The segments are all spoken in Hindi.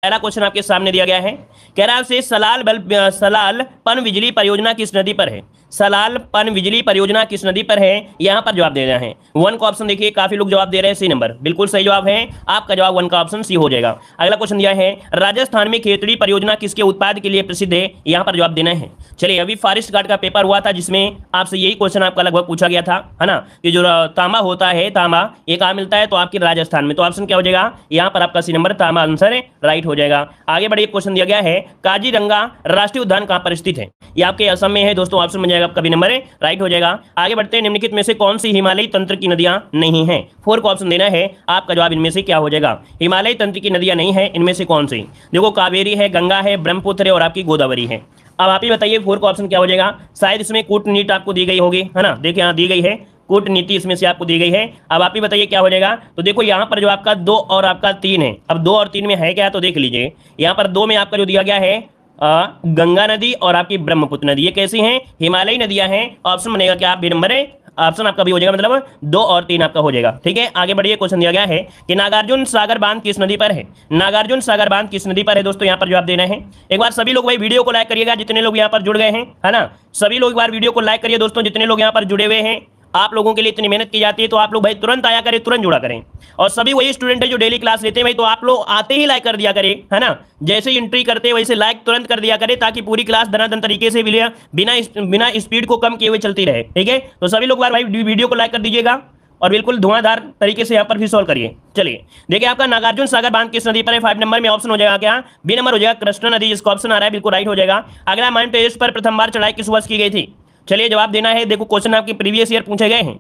पहला क्वेश्चन आपके सामने दिया गया है, कह रहा है आपसे सलाल पन बिजली परियोजना किस नदी पर है। सलाल पन बिजली परियोजना किस नदी पर है, यहां पर जवाब दे रहे हैं। वन का ऑप्शन देखिए, काफी लोग जवाब दे रहे हैं सी नंबर, बिल्कुल सही जवाब है आपका, जवाब वन का ऑप्शन सी हो जाएगा। अगला क्वेश्चन दिया है, राजस्थान में खेतड़ी परियोजना किसके उत्पाद के लिए प्रसिद्ध है, यहां पर जवाब देना है। चलिए, अभी फॉरेस्ट गार्ड का पेपर हुआ था जिसमें आपसे यही क्वेश्चन आपका लगभग पूछा गया था, है ना, कि जो तांबा होता है, तांबा ये कहां मिलता है, तो आपके राजस्थान में। तो ऑप्शन क्या हो जाएगा यहां पर आपका सी नंबर, तांबा आंसर राइट हो जाएगा। आगे बढ़िए, क्वेश्चन दिया गया है, काजीरंगा राष्ट्रीय उद्यान कहां पर स्थित है, ये आपके असम में है दोस्तों, ऑप्शन बन जाएगा आपका बी नंबर राइट हो जाएगा। आगे बढ़ते हैं, निम्नलिखित में से कौन सी हिमालयी तंत्र की नदियां नहीं है, 4 का ऑप्शन देना है, आपका जवाब इनमें से क्या हो जाएगा। हिमालयी तंत्र की नदियां नहीं है, इनमें से कौन सी, देखो कावेरी है, गंगा है, ब्रह्मपुत्र है और आपकी गोदावरी है। अब आप ही बताइए 4 का ऑप्शन क्या हो जाएगा। शायद इसमें कूटनीति आपको दी गई होगी, है ना, देखिए यहाँ दी गई है कूटनीति, इसमें से आपको दी गई है। अब आप ही बताइए क्या हो जाएगा। तो देखो यहाँ पर जो आपका 2 और आपका 3 है, अब 2 और 3 में है क्या, तो देख लीजिए यहाँ पर 2 में आपका जो दिया गया है गंगा नदी और आपकी ब्रह्मपुत्र नदी, ये कैसी हैं, हिमालयी नदियां हैं। ऑप्शन बनेगा क्या, बी नंबर है, ऑप्शन आपका भी हो जाएगा, मतलब 2 और 3 आपका हो जाएगा। ठीक है, आगे बढ़िए, क्वेश्चन दिया गया है कि नागार्जुन सागर बांध किस नदी पर है। नागार्जुन सागर बांध किस नदी पर है दोस्तों, यहाँ पर जवाब देना है। एक बार सभी लोग भाई वीडियो को लाइक करिएगा, जितने लोग यहाँ पर जुड़ गए हैं, है ना, सभी लोग एक बार वीडियो को लाइक करिए दोस्तों, जितने लोग यहाँ पर जुड़े हुए हैं। आप लोगों के लिए इतनी मेहनत की जाती है, तो आप लोग भाई तुरंत आया करें, तुरंत जुड़ा करें। और सभी वही स्टूडेंट है जो डेली क्लास लेते हैं भाई, तो आप लोग आते ही लाइक कर दिया करें, है ना, जैसे ही एंट्री करते हैं वैसे लाइक तुरंत कर दिया करें, ताकि पूरी क्लास धनाधन तरीके से बिना स्पीड को कम किए हुए चलती रहे। ठीक है, तो सभी लोग बार भाई वीडियो को लाइक कर दीजिएगा और बिल्कुल धुआंधार तरीके से यहाँ पर भी सॉल्व करिए। चलिए देखिए, आपका नागार्जुन सागर बांध किस नदी पर है, 5 नंबर में ऑप्शन हो जाएगा क्या, बी नंबर हो जाएगा कृष्णा नदी, जिसका ऑप्शन आ रहा है बिल्कुल राइट हो जाएगा। अगला, माउंट एवरेस्ट पर प्रथम बार चढ़ाई किस वर्ष की गई थी। चलिए जवाब देना है। देखो क्वेश्चन आपके प्रीवियस ईयर पूछे गए हैं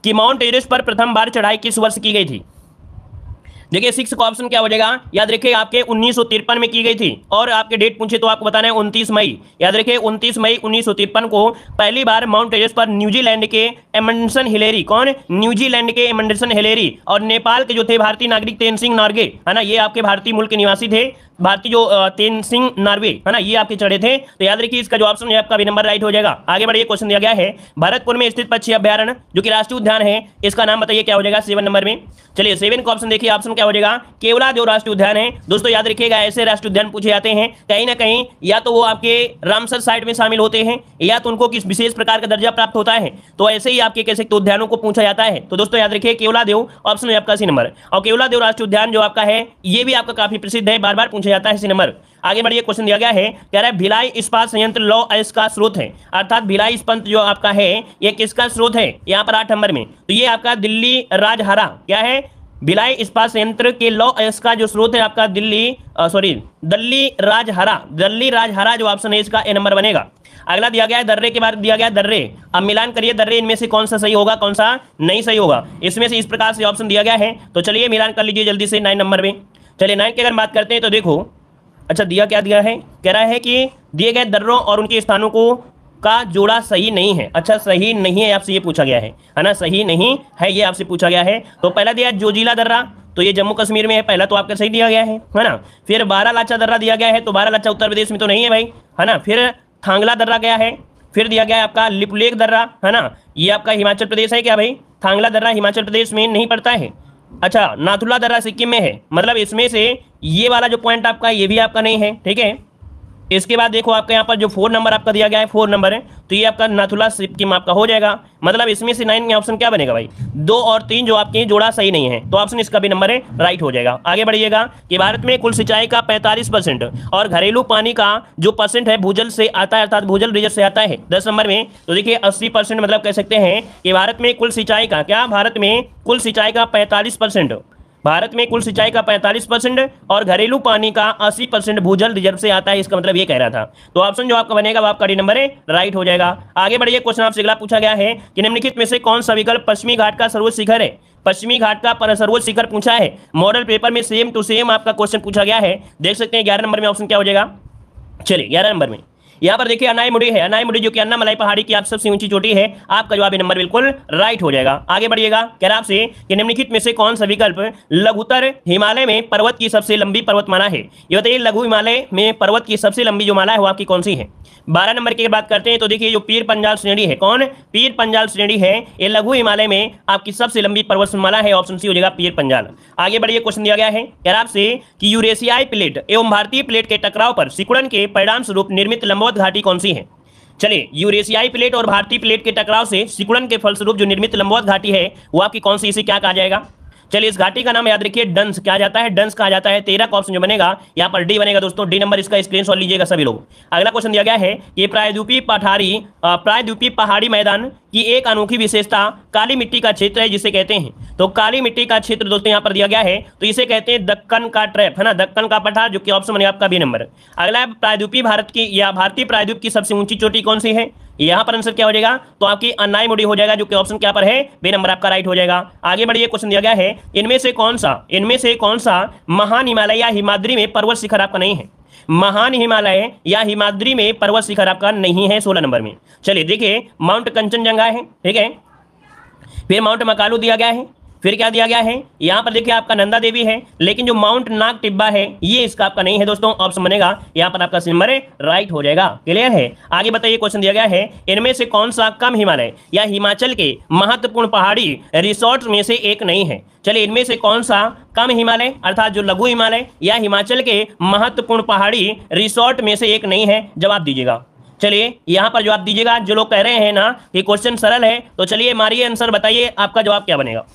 कि माउंट एवरेस्ट पर प्रथम बार चढ़ाई किस वर्ष की गई थी। देखिए 6 का ऑप्शन क्या हो जाएगा, याद रखिए आपके 1953 में की गई थी, और आपके डेट पूछे तो आपको बताना है 29 मई। याद रखिए 29 मई 1953 को पहली बार माउंट एवरेस्ट पर न्यूजीलैंड के एमंडसन हिलेरी, कौन, न्यूजीलैंड के एमंडसन हिलेरी और नेपाल के जो थे भारतीय नागरिक तेनसिंग नार्गे, है ना, ये आपके भारतीय मूल के निवासी थे, भारतीय जो तेनसिंग नार्वे, है ना, ये आपके चढ़े थे। तो याद रखिए इसका जो ऑप्शन है आपका बी नंबर राइट हो जाएगा। आगे बढ़िए, क्वेश्चन दिया गया है, भरतपुर में स्थित पक्षी अभ्यारण्य जो कि राष्ट्रीय उद्यान है, इसका नाम बताइए क्या हो जाएगा 7 नंबर में। चलिए 7 का ऑप्शन देखिए, ऑप्शन क्या हो जाएगा, केवलादेव राष्ट्रीय उद्यान है। दोस्तों याद रखिएगा ऐसे राष्ट्रीय उद्यान पूछे जाते हैं कहीं ना कहीं, या तो वो आपके रामसर साइट में शामिल होते हैं, या तो उनको किस विशेष प्रकार का दर्जा प्राप्त होता है, तो ऐसे ही आपके कह सकते उद्यानों को पूछा जाता है। तो दोस्तों याद रखिए केवलादेव ऑप्शन है आपका सी नंबर, और केवलादेव राष्ट्रीय उद्यान जो आपका है ये भी आपका काफी प्रसिद्ध है, बार बार पूछा जाता है सी नंबर। आगे बढ़िए, क्वेश्चन दिया गया है, कह रहा है भिलाई इस्पात संयंत्र लौह अयस्क का स्रोत है, अर्थात भिलाई इस्पात जो आपका है ये किसका स्रोत है, यहाँ पर 8 नंबर में, तो ये आपका दिल्ली राजहरा, क्या है, भिलाई इस्पात संयंत्र के लौह अयस्क का जो स्रोत है आपका दिल्ली राजहरा जो ऑप्शन है इसका ए नंबर बनेगा। अगला दिया गया है दर्रे के बाद दिया गया है दर्रे, अब मिलान करिए दर्रे, इनमें से कौन सा सही होगा कौन सा नहीं सही होगा, इसमें से इस प्रकार से ऑप्शन दिया गया है, तो चलिए मिलान कर लीजिए जल्दी से 9 नंबर में। चलिए 9 की अगर बात करते हैं तो देखो, अच्छा दिया क्या दिया है, कह रहा है कि दिए गए दर्रों और उनके स्थानों को का जोड़ा सही नहीं है। अच्छा सही नहीं है आपसे ये पूछा गया है ना, सही नहीं है ये आपसे पूछा गया है। तो पहला दिया जोजिला दर्रा, तो ये जम्मू कश्मीर में है, पहला तो आपका सही दिया गया है ना। फिर बारालाचा दर्रा दिया गया है, तो बारालाचा उत्तर प्रदेश में तो नहीं है भाई, है ना। फिर थांगला दर्रा गया है, फिर दिया गया है आपका लिपुलेख दर्रा, है ना, ये आपका हिमाचल प्रदेश है क्या भाई, थांगला दर्रा हिमाचल प्रदेश में नहीं पड़ता है। अच्छा नाथुला दर्रा सिक्किम में है, मतलब इसमें से ये वाला जो पॉइंट आपका ये भी आपका नहीं है, ठीक है। इसके बाद देखो आपका यहाँ पर जो 4 नंबर आपका दिया गया है 4 नंबर है, तो ये आपका नाथुला सिक्किम आपका हो जाएगा। मतलब इसमें से 9 में ऑप्शन क्या बनेगा भाई, 2 और 3 जो आपके जोड़ा सही नहीं है, तो ऑप्शन इसका भी नंबर है राइट हो जाएगा। आगे बढ़िएगा कि भारत में कुल सिंचाई का 45% और घरेलू पानी का जो परसेंट है भूजल से आता है, अर्थात भूजल रिजर्व से आता है 10 नंबर में। तो देखिए 80% मतलब कह सकते हैं कि भारत में कुल सिंचाई का क्या, भारत में कुल सिंचाई का 45%, भारत में कुल सिंचाई का 45% और घरेलू पानी का 80% भूजल रिजर्व से आता है, इसका मतलब ये कह रहा था। तो ऑप्शन जो आपका बनेगा वो आपका डी नंबर है राइट हो जाएगा। आगे बढ़िए, क्वेश्चन आपसे अगला पूछा गया है कि निम्नलिखित में से कौन सा विकल्प पश्चिमी घाट का सर्वोच्च शिखर है। पश्चिमी घाट का सर्वोच्च शिखर पूछा है, मॉडल पेपर में सेम टू सेम आपका क्वेश्चन पूछा गया है, देख सकते हैं 11 नंबर में ऑप्शन क्या हो जाएगा। चलिए 11 नंबर में यहाँ पर देखिए अनाईमुडी है, अनाईमुडी जो कि अन्नामलाई पहाड़ी की आप सबसे ऊंची चोटी है। आपका जवाब नंबर बिल्कुल राइट हो जाएगा। आगे बढ़िएगा, कह रहा आपसे कि निम्नलिखित में से कौन सा विकल्प लघुत्तर हिमालय में पर्वत की सबसे लंबी पर्वतमाला है। ये बताइए लघु हिमालय में पर्वत की सबसे लंबी जो माला है वो आपकी कौन सी है। 12 नंबर की बात करते हैं तो देखिए जो पीर पंजाल श्रेणी है, कौन पीर पंजाल श्रेणी है, ये लघु हिमालय में आपकी सबसे लंबी पर्वतमाला है। ऑप्शन सी हो जाएगा पीर पंजाल। आगे बढ़िए, क्वेश्चन दिया गया है कह रहा आपसे कि यूरेशियाई प्लेट एवं भारतीय प्लेट के टकराव पर सिकुड़न के परिणाम स्वरूप निर्मित लंबवत घाटी कौन सी है। चलिए, यूरेशियाई प्लेट और भारतीय प्लेट के टकराव से सिकुड़न के फलस्वरूप जो निर्मित लंबवत घाटी है वो आपकी कौन सी, इसे क्या कहा जाएगा। चलिए, इस घाटी का नाम याद रखिए डंस, क्या जाता है, डंस कहा जाता है। 13 का ऑप्शन जो बनेगा यहाँ पर डी बनेगा दोस्तों, डी नंबर इसका स्क्रीनशॉट लीजिएगा सभी लोग। अगला क्वेश्चन दिया गया है कि प्रायद्वीपीय पहाड़ी मैदान की एक अनोखी विशेषता काली मिट्टी का क्षेत्र है जिसे कहते हैं। तो काली मिट्टी का क्षेत्र दोस्तों यहाँ पर दिया गया है, तो इसे कहते हैं दक्कन का ट्रैप, है ना, दक्कन का पठार, जो कि ऑप्शन बनेगा आपका बी नंबर। अगला प्रायद्वीपीय भारत की या भारतीय प्रायद्वीप की सबसे ऊंची चोटी कौन सी है। यहाँ पर आंसर क्या हो जाएगा, तो आपकी अनाईमुडी हो जाएगा, जो कि ऑप्शन क्या पर है, बी नंबर आपका राइट हो जाएगा। आगे बढ़िए, क्वेश्चन दिया गया है इनमें से कौन सा महान हिमालय या हिमाद्री में पर्वत शिखर आपका नहीं है। महान हिमालय या हिमाद्री में पर्वत शिखर आपका नहीं है 16 नंबर में। चलिए देखिए, माउंट कंचनजंगा है, ठीक है, फिर माउंट मकालू दिया गया है, फिर क्या दिया गया है, यहाँ पर देखिए आपका नंदा देवी है, लेकिन जो माउंट नाग टिब्बा है ये इसका आपका नहीं है दोस्तों। ऑप्शन बनेगा यहाँ पर आपका नंबर राइट हो जाएगा। क्लियर है। आगे बताइए, क्वेश्चन दिया गया है इनमें से कौन सा कम हिमालय या हिमाचल के महत्वपूर्ण पहाड़ी रिसोर्ट में से एक नहीं है। चलिए, इनमें से कौन सा कम हिमालय अर्थात जो लघु हिमालय या हिमाचल के महत्वपूर्ण पहाड़ी रिसोर्ट में से एक नहीं है, जवाब दीजिएगा। चलिए यहाँ पर जवाब दीजिएगा। जो लोग कह रहे हैं ना कि क्वेश्चन सरल है, तो चलिए मारिए आंसर, बताइए आपका जवाब क्या बनेगा।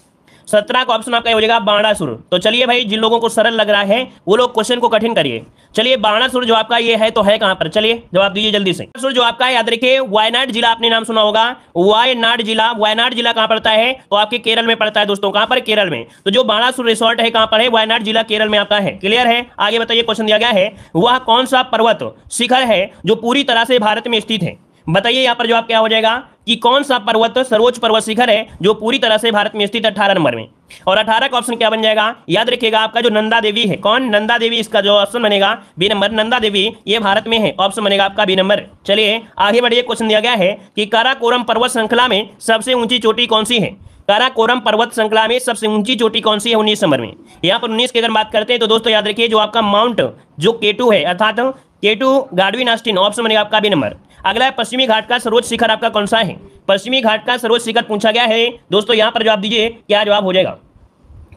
17 का ऑप्शन आपका हो जाएगा बाणासुर। तो चलिए भाई, जिन लोगों को सरल लग रहा है वो लोग क्वेश्चन को कठिन करिए। चलिए, बाणासुर जो आपका ये है तो है कहां पर, चलिए जवाब दीजिए जल्दी से। बाणासुर जो आपका याद रखिए वायनाड जिला, आपने नाम सुना होगा, वायनाड जिला। वायनाड जिला कहां पड़ता है, तो आपके केरल में पड़ता है दोस्तों। कहां पर, केरल में। तो जो बाणासुर रिसोर्ट है कहां पर है, वायनाड जिला केरल में आपका है। क्लियर है। आगे बताइए, क्वेश्चन दिया गया है वह कौन सा पर्वत शिखर है जो पूरी तरह से भारत में स्थित है। बताइए यहाँ पर जवाब क्या हो जाएगा कि कौन सा पर्वत सर्वोच्च पर्वत शिखर है जो पूरी तरह से भारत में स्थित। 18 नंबर में। और 18 का ऑप्शन क्या बन जाएगा, याद रखिएगा आपका जो नंदा देवी है, कौन, नंदा देवी, इसका जो ऑप्शन बनेगा बी नंबर। नंदा देवी ये भारत में है, ऑप्शन बनेगा आपका बी नंबर। चलिए आगे बढ़िए, क्वेश्चन दिया गया है कि काराकोरम पर्वत श्रृंखला में सबसे ऊंची चोटी कौन सी है। काराकोरम पर्वत श्रृंखला में सबसे ऊंची चोटी कौन सी है 19 नंबर में। यहाँ पर 19 की अगर बात करते हैं तो दोस्तों याद रखिए जो आपका माउंट जो केटू है अर्थात केटू गाडविन आस्टिन, ऑप्शन बनेगा आपका बी नंबर। अगला है पश्चिमी घाट का सर्वोच्च शिखर आपका कौन सा है। पश्चिमी घाट का सर्वोच्च शिखर पूछा गया है दोस्तों, यहाँ पर जवाब दीजिए क्या जवाब हो जाएगा।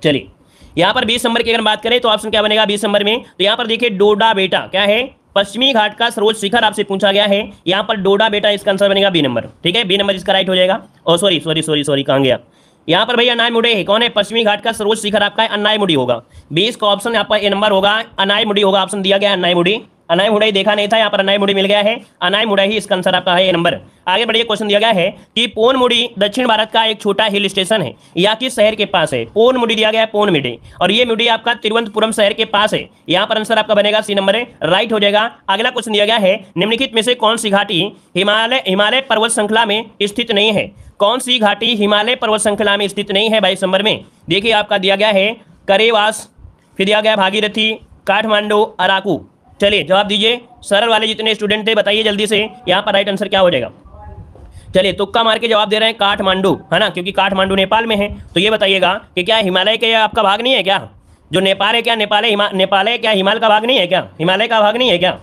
चलिए यहाँ पर 20 नंबर की अगर बात करें तो ऑप्शन क्या बनेगा 20 नंबर में। तो यहाँ पर देखिए डोडा बेटा क्या है, पश्चिमी घाट का सर्वोच्च शिखर आपसे पूछा गया है, यहाँ पर डोडा बेटा इसका आंसर बनेगा बी नंबर। ठीक है, बी नंबर इसका राइट हो जाएगा। और सॉरी कहाँ गया, यहाँ पर भैया अनाईमुडी है, कौन है, पश्चिमी घाट का सर्वोच्च शिखर आपका अनाईमुडी होगा। 20 का ऑप्शन आपका ए नंबर होगा, अनाईमुडी होगा, ऑप्शन दिया गया अनाईमुडी। अनाईमुडाई देखा नहीं था, यहाँ पर अनाईमुडी मिल गया है, अनाईमुडाई ही इसका आंसर आपका है ए नंबर। आगे बढ़िए, क्वेश्चन दिया गया है कि पोनमुडी दक्षिण भारत का एक छोटा हिल स्टेशन है, या किस शहर के पास है। पोनमुडी दिया गया है, पोनमुडी, और ये मुडी आपका तिरुवनंतपुरम शहर के पास है। यहाँ पर आंसर आपका बनेगा सी नंबर राइट हो जाएगा। अगला क्वेश्चन दिया गया है निम्नलिखित में से कौन सी घाटी हिमालय पर्वत श्रृंखला में स्थित नहीं है। कौन सी घाटी हिमालय पर्वत श्रृंखला में स्थित नहीं है 22 नंबर में। देखिए आपका दिया गया है करेवास, फिर दिया गया भागीरथी, काठमांडू, अराकू। चलिए जवाब दीजिए, सरल वाले जितने स्टूडेंट थे बताइए जल्दी से, यहाँ पर राइट आंसर क्या हो जाएगा। चलिए तुक्का मार के जवाब दे रहे हैं काठमांडू, है ना, क्योंकि काठमांडू नेपाल में है। तो ये बताइएगा कि क्या हिमालय के आपका भाग नहीं है क्या, जो नेपाल है क्या, नेपाल है क्या, हिमालय का भाग नहीं है क्या, हिमालय का भाग नहीं है क्या।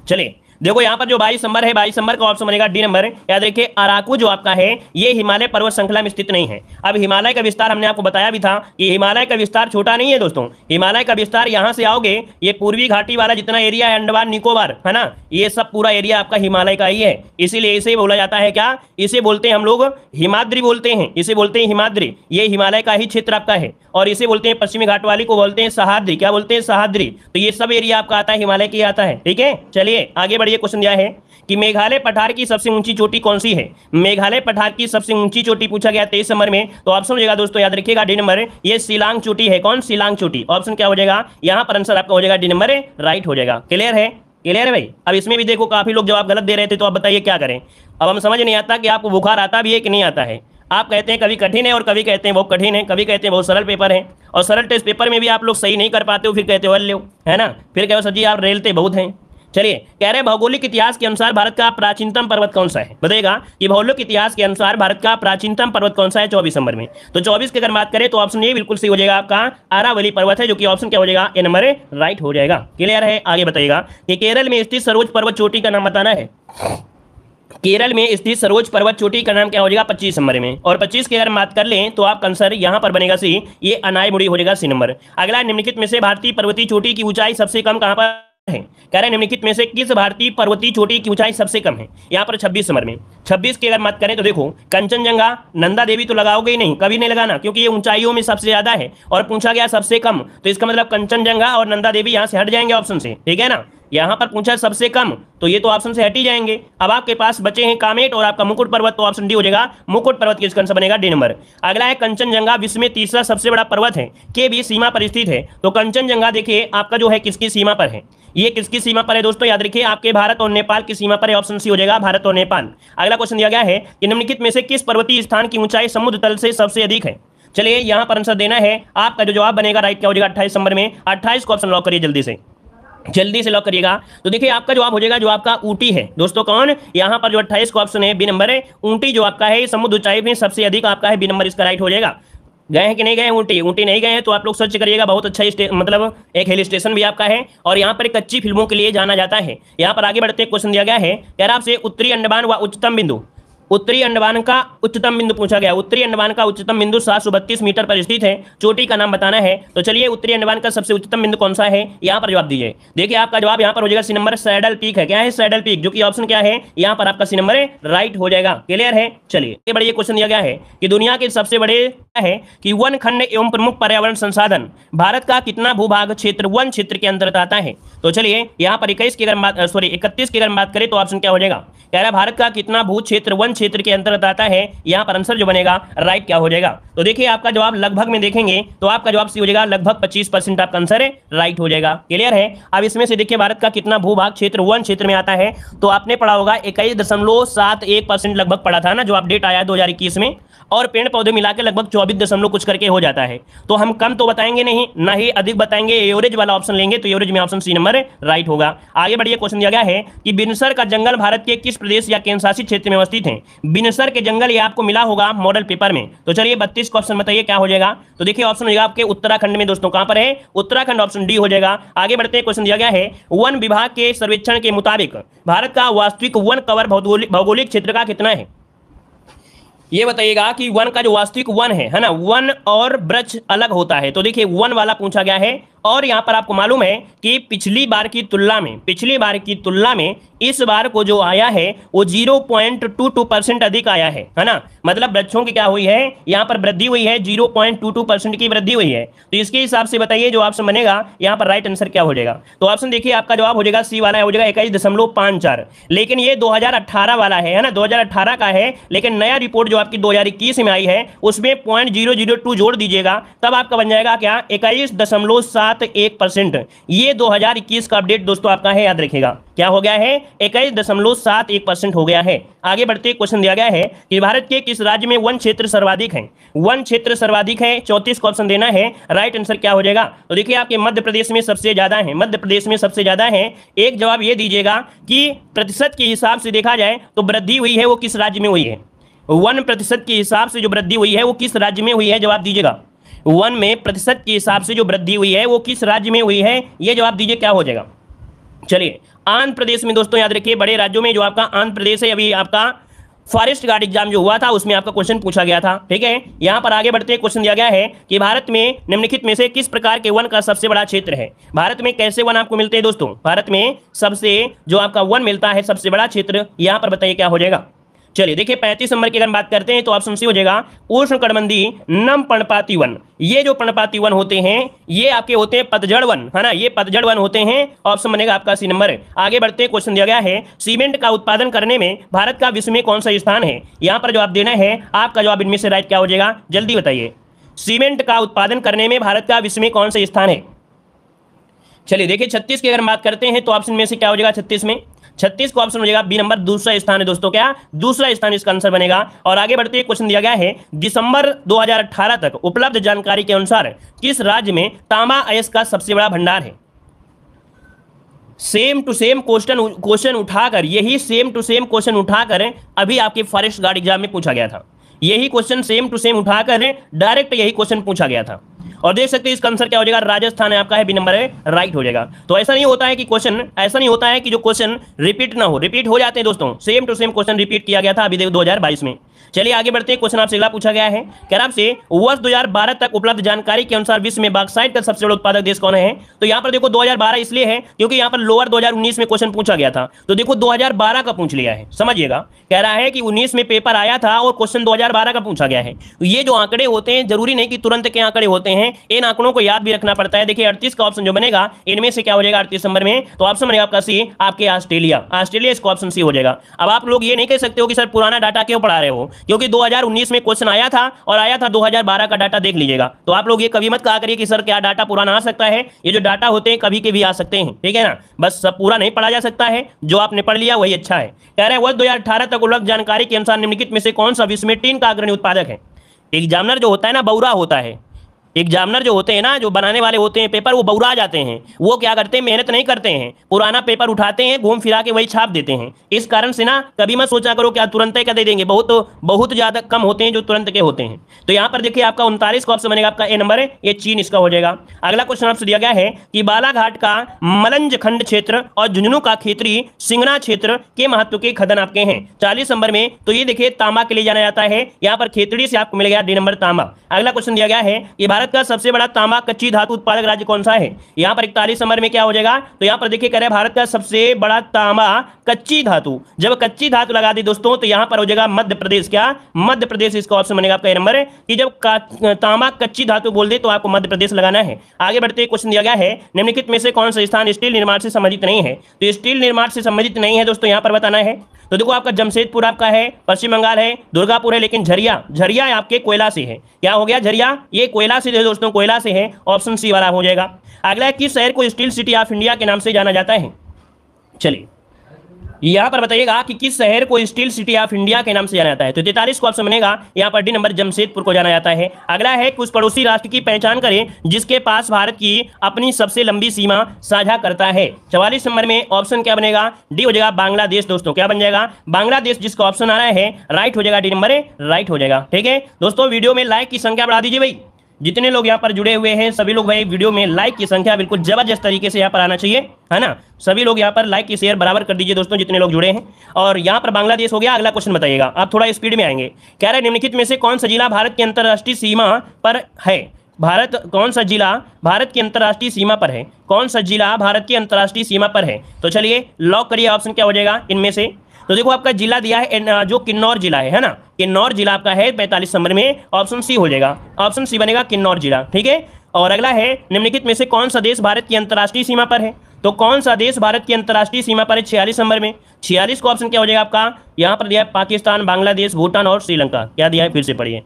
चलिए देखो यहाँ पर जो 22 नंबर है, 22 नंबर का ऑप्शन बनेगा डी नंबर। याद रखिए अराकू जो आपका है ये हिमालय पर्वत श्रृंखला में स्थित नहीं है। अब हिमालय का विस्तार हमने आपको बताया भी था कि हिमालय का विस्तार छोटा नहीं है दोस्तों। हिमालय का विस्तार यहाँ से आओगे, ये पूर्वी घाटी वाला जितना एरिया है, अंडमान निकोबार, है ना, ये सब पूरा एरिया आपका हिमालय का ही है। इसीलिए इसे बोला जाता है क्या, इसे बोलते हैं हम लोग हिमाद्री बोलते हैं, इसे बोलते हैं हिमाद्री। ये हिमालय का ही क्षेत्र आपका है, और इसे बोलते हैं पश्चिमी घाट वाली को बोलते हैं सह्याद्री। क्या बोलते हैं, सह्याद्री। तो ये सब एरिया आपका आता है, हिमालय की आता है। ठीक है, चलिए आगे बढ़िए। क्वेश्चन दिया है कि मेघालय पठार की सबसे ऊंची चोटी कौन सी है। मेघालय पठार की सबसे ऊंची चोटी पूछा गया 23 नंबर में। तो ऑप्शन हो जाएगा दोस्तों, याद रखिएगा डी नंबर, ये शिलांग चोटी है। कौन, शिलांग चोटी। ऑप्शन क्या हो जाएगा, यहाँ पर आंसर आपका हो जाएगा डी नंबर राइट हो जाएगा। क्लियर है, क्लियर है भाई। अब इसमें भी देखो काफी लोग जवाब गलत दे रहे थे, तो अब बताइए क्या करें। अब हम समझ नहीं आता कि आपको बुखार आता भी है कि नहीं आता है। आप कहते हैं कभी कठिन है और कभी कहते हैं बहुत कठिन है, कभी कहते हैं बहुत सरल पेपर है, और सरल टेस्ट पेपर में भी आप लोग सही नहीं कर पाते हो, फिर कहते हो लो, है ना, फिर कहो सर जी आप रेलते बहुत हैं। चलिए, कह रहे हैं भौगोलिक इतिहास के अनुसार भारत का प्राचीनतम पर्वत कौन सा है? बताइएगा कि भौगोलिक इतिहास के अनुसार भारत का प्राचीनतम पर्वत कौन सा है 24 नंबर में। तो 24 की अगर बात करें तो ऑप्शन ए बिल्कुल सही हो जाएगा आपका, अरावली पर्वत है, जो कि ऑप्शन क्या हो जाएगा, ए नंबर राइट हो जाएगा। क्लियर है? आगे बताइएगा कि केरल में स्थित सर्वोच्च पर्वत चोटी का नाम बताना है। केरल में स्थित सर्वोच्च पर्वत चोटी का नाम क्या हो जाएगा 25 नंबर में। और 25 की अगर बात कर लें तो आपका आंसर यहां पर बनेगा सी, ये अनायमुड़ी हो जाएगा सी नंबर। अगला, निम्नलिखित में से भारतीय पर्वतीय चोटी की ऊंचाई सबसे कम कहां पर है? कह रहे हैं निम्नलिखित में से किस भारतीय पर्वतीय चोटी की ऊंचाई सबसे कम है? यहाँ पर 26 नंबर में। 26 की अगर बात करें तो देखो, कंचनजंगा, नंदा देवी तो लगाओगे ही नहीं, कभी नहीं लगाना, क्योंकि ये ऊंचाइयों में सबसे ज्यादा है और पूछा गया सबसे कम, तो इसका मतलब कंचनजंगा और नंदा देवी यहाँ से हट जाएंगे ऑप्शन से, ठीक है ना। यहाँ पर पूछा सबसे कम, तो ये तो ऑप्शन से हट ही जाएंगे। अब आपके पास बचे हैं कामेट और आपका मुकुट पर्वत, तो ऑप्शन डी हो जाएगा, मुकुट पर्वत किसका आंसर बनेगा, डी नंबर। अगला है कंचनजंगा, विश्व में तीसरा सबसे बड़ा पर्वत है, के भी सीमा पर स्थित है। तो कंचनजंगा देखिए आपका जो है किसकी सीमा पर है, ये किसकी सीमा पर है दोस्तों, याद रखिए आपके भारत और नेपाल की सीमा पर है, ऑप्शन सी हो जाएगा भारत और नेपाल। अगला क्वेश्चन दिया गया है कि निम्नलिखित में से किस पर्वतीय स्थान की ऊंचाई समुद्र तल से सबसे अधिक है? चलिए यहाँ पर आंसर देना है, आपका जो जवाब बनेगा राइट क्या हो जाएगा 28 नंबर में। 28 को ऑप्शन लॉक करिए, जल्दी से लॉक करिएगा। तो देखिए आपका जवाब हो जाएगा जो आपका ऊटी है दोस्तों, कौन यहाँ पर जो 28 का ऑप्शन है बी नंबर है, ऊटी जो आपका है समुद्र ऊंचाई में सबसे अधिक आपका है, बी नंबर इसका राइट हो जाएगा। गए हैं कि नहीं गए ऊटी? ऊटी नहीं गए हैं तो आप लोग सर्च करिएगा, बहुत अच्छा मतलब एक हिल स्टेशन भी आपका है और यहाँ पर कच्ची फिल्मों के लिए जाना जाता है। यहाँ पर आगे बढ़ते क्वेश्चन दिया गया है, कह रहा आपसे उत्तरी अंडमान व उच्चतम बिंदु, उत्तरी अंडमान का उच्चतम बिंदु पूछा गया। उत्तरी अंडमान का उच्चतम बिंदु 732 मीटर पर स्थित है, चोटी का नाम बताना है। तो चलिए उत्तरी अंडमान का सबसे उच्चतम बिंदु कौन सा है, यहाँ पर जवाब दीजिए। देखिए आपका जवाब यहाँ पर हो जाएगा सी नंबर, सैडल पीक है। क्या है? सैडल पीक, जो कि ऑप्शन क्या है यहाँ पर आपका सी नंबर राइट हो जाएगा। क्लियर है? चलिए बड़े क्वेश्चन दिया गया है कि दुनिया के सबसे बड़े है कि वन खंड एवं प्रमुख पर्यावरण संसाधन भारत का कितना भूभाग क्षेत्र वन क्षेत्र के अंतर्गत आता है? तो चलिए यहाँ पर 31 की अगर बात करें तो ऑप्शन क्या हो जाएगा, कह रहा है भारत का कितना भू क्षेत्र वन क्षेत्र के अंतर्गत आता है, यहाँ पर आंसर जो बनेगा राइट क्या हो जाएगा। तो देखिए आपका जवाब लगभग में देखेंगे तो आपका जवाब सी हो जाएगा, लगभग 25% आपका आंसर है राइट हो जाएगा। क्लियर है? अब इसमें से देखिए भारत का कितना भूभाग क्षेत्र वन क्षेत्र में आता है, तो आपने पढ़ा होगा 21.71% लगभग पढ़ा था ना, जो अपडेट आया 2021 में, और पेड़ पौधे मिला के लगभग 24 कुछ करके हो जाता है। तो हम कम तो बताएंगे नहीं, ना ही अधिक बताएंगे, एवरेज वाला ऑप्शन लेंगे, तो एवरेज में ऑप्शन सी नंबर राइट होगा। आगे बढ़िए, क्वेश्चन दिया गया है कि बिनसर का जंगल भारत के किस प्रदेश या केंद्र शासित क्षेत्र में अवस्थित है? बिनसर के जंगल ये आपको मिला होगा मॉडल पेपर में। तो चलिए 32 का ऑप्शन बताइए क्या हो जाएगा। तो देखिए ऑप्शन हो जाएगा आपके उत्तराखंड में दोस्तों, कहां पर है? उत्तराखंड, ऑप्शन डी हो जाएगा। आगे बढ़ते हैं, क्वेश्चन दिया गया है वन विभाग के सर्वेक्षण के मुताबिक भारत का वास्तविक वन कवर भौगोलिक क्षेत्र का कितना है? ये बताइएगा कि वन का जो वास्तविक वन है ना, वन और वृक्ष अलग होता है। तो देखिए वन वाला पूछा गया है, और यहां पर आपको मालूम है कि पिछली बार की तुलना में इस बार को जो आया है वो 0.22% अधिक आया है ना, मतलब वृक्षों की क्या हुई है, यहां पर वृद्धि हुई है, 0.22% की वृद्धि हुई है। तो इसके हिसाब से बताइए जो ऑप्शन बनेगा यहाँ पर राइट आंसर क्या हो जाएगा। तो ऑप्शन देखिए आपका जवाब हो जाएगा सी वाला हो जाएगा 21.54, लेकिन ये 2018 वाला है ना, 2018 का है, लेकिन नया रिपोर्ट जो आपकी 2021 में आई है उसमें 0.002 जोड़ दीजिएगा, तब आपका बन जाएगा क्या 21.71%। ये 2021 का अपडेट दोस्तों आपका है, याद रखिएगा क्या हो गया है, 21.71% हो गया है। आगे बढ़ते क्वेश्चन दिया गया है कि भारत के किस राज्य में वन क्षेत्र सर्वाधिक है? वन क्षेत्र सर्वाधिक है, 34 का ऑप्शन देना है, राइट आंसर क्या हो जाएगा। तो देखिए आपके मध्य प्रदेश में सबसे ज्यादा है, मध्य प्रदेश में सबसे ज्यादा है। एक जवाब ये दीजिएगा कि प्रतिशत के हिसाब से देखा जाए तो वृद्धि हुई है वो किस राज्य में हुई है? वन प्रतिशत के हिसाब से जो वृद्धि हुई है वो किस राज्य में हुई है, जवाब दीजिएगा। वन में प्रतिशत के हिसाब से जो वृद्धि हुई है वो किस राज्य में हुई है, ये जवाब दीजिए क्या हो जाएगा। चलिए आंध्र प्रदेश में दोस्तों, याद रखिए बड़े राज्यों में जो आपका आंध्र प्रदेश है, अभी आपका फॉरेस्ट गार्ड एग्जाम जो हुआ था उसमें आपका क्वेश्चन पूछा गया था, ठीक है। यहां पर आगे बढ़ते क्वेश्चन दिया गया है कि भारत में निम्नलिखित में से किस प्रकार के वन का सबसे बड़ा क्षेत्र है? भारत में कैसे वन आपको मिलते हैं दोस्तों? भारत में सबसे जो आपका वन मिलता है सबसे बड़ा क्षेत्र, यहां पर बताइए क्या हो जाएगा। चलिए देखिए 35 नंबर की अगर बात करते हैं तो ऑप्शन सी हो जाएगा उष्णकटिबंधीय नम पर्णपाती वन। ये जो पर्णपाती वन होते हैं ये आपके होते हैं पतझड़ वन, है ना, ये पतझड़ वन होते हैं, ऑप्शन बनेगा आपका सी नंबर। आगे बढ़ते हैं, क्वेश्चन दिया गया है सीमेंट का उत्पादन करने में भारत का विश्व में कौन सा स्थान है? यहां पर जवाब देना है, आपका जवाब इनमें से राइट क्या हो जाएगा, जल्दी बताइए। सीमेंट का उत्पादन करने में भारत का विश्व में कौन सा स्थान है? चलिए देखिए 36 की अगर बात करते हैं तो ऑप्शन में से क्या हो जाएगा 36 में, 36 को ऑप्शन हो जाएगा बी नंबर, दूसरा स्थान है दोस्तों, क्या दूसरा स्थान इसका आंसर बनेगा। और आगे बढ़ते क्वेश्चन दिया गया है दिसंबर 2018 तक उपलब्ध जानकारी के अनुसार किस राज्य में तांबा अयस्क का सबसे बड़ा भंडार है? सेम टू सेम क्वेश्चन उठाकर, यही सेम टू सेम क्वेश्चन उठाकर अभी आपके फॉरेस्ट गार्ड एग्जाम में पूछा गया था। यही क्वेश्चन सेम टू सेम उठाकर डायरेक्ट यही क्वेश्चन पूछा गया था। और देख सकते हैं इसका आंसर क्या हो जाएगा, राजस्थान है आपका, है बी नंबर है, राइट हो जाएगा। तो ऐसा नहीं होता है कि क्वेश्चन, ऐसा नहीं होता है कि जो क्वेश्चन रिपीट ना हो, रिपीट हो जाते हैं दोस्तों। Same to same question repeat किया गया था अभी देखो 2022 में। चलिए आगे बढ़ते हैं। क्वेश्चन आपसे अगला पूछा गया है, कह रहा आपसे वर्ष 2012 तक उपलब्ध जानकारी के अनुसार विश्व में बॉक्साइट का सबसे बड़ा उत्पादक देश कौन है। तो यहाँ पर देखो 2012 इसलिए है क्योंकि यहाँ पर लोअर 2019 में क्वेश्चन पूछा गया था, तो देखो 2012 का पूछ लिया है, समझिएगा। कह रहा है कि 19 में पेपर आया था और क्वेश्चन 2012 का पूछा गया है। तो ये जो आंकड़े होते हैं जरूरी नहीं कि तुरंत के आंकड़े होते हैं, इन आंकड़ों को याद भी रखना पड़ता है। देखिए 38 का ऑप्शन जो बनेगा इनमें से क्या हो जाएगा 38 नंबर में, तो ऑप्शन बनेगा आपका सी, आपके ऑस्ट्रेलिया। ऑस्ट्रेलिया इसका ऑप्शन सी हो जाएगा। अब आप लोग ये नहीं कह सकते हो कि सर पुराना डाटा क्यों पढ़ा रहे हो, क्योंकि 2019 में क्वेश्चन आया था और आया था 2012 का डाटा देख लीजिएगा। तो आप लोग ये कभी मत कहा करिए कि सर क्या डाटा पुराना आ सकता है, ये जो डाटा होते हैं कभी के भी आ सकते हैं, ठीक है ना। बस सब पूरा नहीं पढ़ा जा सकता है, जो आपने पढ़ लिया वही अच्छा है। कह रहे हैं वर्ष 2018 तक उपलब्ध जानकारी के अनुसार निम्नलिखित में से कौन सा विश्व में टीन का अग्रणी उत्पादक है। एग्जामिनर जो होता है ना बौरा होता है, एग्जामिनर जो होते हैं ना, जो बनाने वाले होते हैं पेपर, वो बौरा जाते हैं। वो क्या करते हैं, मेहनत नहीं करते हैं, पुराना पेपर उठाते हैं, घूम फिरा के वही छाप देते हैं। इस कारण से ना कभी मत सोचा करो क्या तुरंत का दे देंगे, बहुत ज्यादा कम होते हैं जो तुरंत के होते हैं। तो यहाँ पर देखिए आपका 39 का ऑप्शन बनेगा आपका ए नंबर है, ये चीन इसका हो जाएगा। अगला क्वेश्चन आपसे दिया गया है कि बालाघाट का मलंज खंड क्षेत्र और झुंझुनू का खेतरी सिंगना क्षेत्र के महत्व के खदन आपके हैं 40 नंबर में। तो ये देखिए तांबा के लिए जाना जाता है, यहाँ पर खेतड़ी से आपको मिल गया डी नंबर तांबा। अगला क्वेश्चन दिया गया है कि भारत का सबसे बड़ा तांबा कच्ची धातु उत्पादक राज्य कौन सा है। यहाँ पर 41 नंबर में क्या हो जाएगा, तो यहाँ पर देखिए कह रहे हैं भारत का सबसे बड़ा तांबा कच्ची धातु, जब कच्ची धातु लगा दी दोस्तों तो यहाँ पर हो जाएगा मध्य प्रदेश। क्या मध्य प्रदेश इसका ऑप्शन बनेगा आपका नंबर है कि जब तांबा कच्ची धातु बोल दे तो आपको मध्य प्रदेश लगाना है। आगे बढ़ते क्वेश्चन दिया गया है निम्नलिखित में से कौन सा स्थान स्टील निर्माण से संबंधित नहीं है। तो स्टील निर्माण से संबंधित नहीं है दोस्तों, यहाँ पर बताना है। तो देखो आपका जमशेदपुर आपका है, पश्चिम बंगाल है, दुर्गापुर है, लेकिन झरिया आपके कोयला से है। क्या हो गया, झरिया ये कोयला से है दोस्तों, कोयला से है, ऑप्शन सी वाला हो जाएगा। अगला किस शहर को स्टील सिटी ऑफ इंडिया के नाम से जाना जाता है। चलिए यहाँ पर बताइएगा कि किस शहर को स्टील सिटी ऑफ इंडिया के नाम से जाना जाता है। तो 43 को ऑप्शन बनेगा यहाँ पर डी नंबर जमशेदपुर को जाना जाता है। अगला है कि उस पड़ोसी राष्ट्र की पहचान करें जिसके पास भारत की अपनी सबसे लंबी सीमा साझा करता है। 44 नंबर में ऑप्शन क्या बनेगा, डी हो जाएगा बांग्लादेश दोस्तों। क्या बन जाएगा, बांग्लादेश जिसका ऑप्शन आ रहा है राइट हो जाएगा, डी नंबर राइट हो जाएगा। ठीक है दोस्तों, वीडियो में लाइक की संख्या बढ़ा दीजिए भाई, जितने लोग यहाँ पर जुड़े हुए हैं सभी लोग भाई वीडियो में लाइक की संख्या बिल्कुल जबरदस्त तरीके से यहाँ पर आना चाहिए, है ना। सभी लोग यहाँ पर लाइक की शेयर बराबर कर दीजिए दोस्तों जितने लोग जुड़े हैं। और यहाँ पर बांग्लादेश हो गया। अगला क्वेश्चन बताइएगा, आप थोड़ा स्पीड में आएंगे। कह रहे हैं निम्नलिखित में से कौन सा जिला भारत की अंतर्राष्ट्रीय सीमा पर है। कौन सा जिला भारत की अंतर्राष्ट्रीय सीमा पर है, कौन सा जिला भारत की अंतर्राष्ट्रीय सीमा पर है। तो चलिए लॉक करिए, ऑप्शन क्या हो जाएगा इनमें से। तो देखो आपका जिला दिया है जो किन्नौर जिला है ना, किन्नौर जिला आपका है 45 नंबर में, ऑप्शन सी हो जाएगा, ऑप्शन सी बनेगा किन्नौर जिला। ठीक है। और अगला है निम्नलिखित में से कौन सा देश भारत की अंतर्राष्ट्रीय सीमा पर है। तो कौन सा देश भारत की अंतर्राष्ट्रीय सीमा पर है 46 नंबर में। 46 का ऑप्शन क्या हो जाएगा आपका, यहाँ पर दिया है पाकिस्तान, बांग्लादेश, भूटान और श्रीलंका। क्या दिया है फिर से पढ़िए।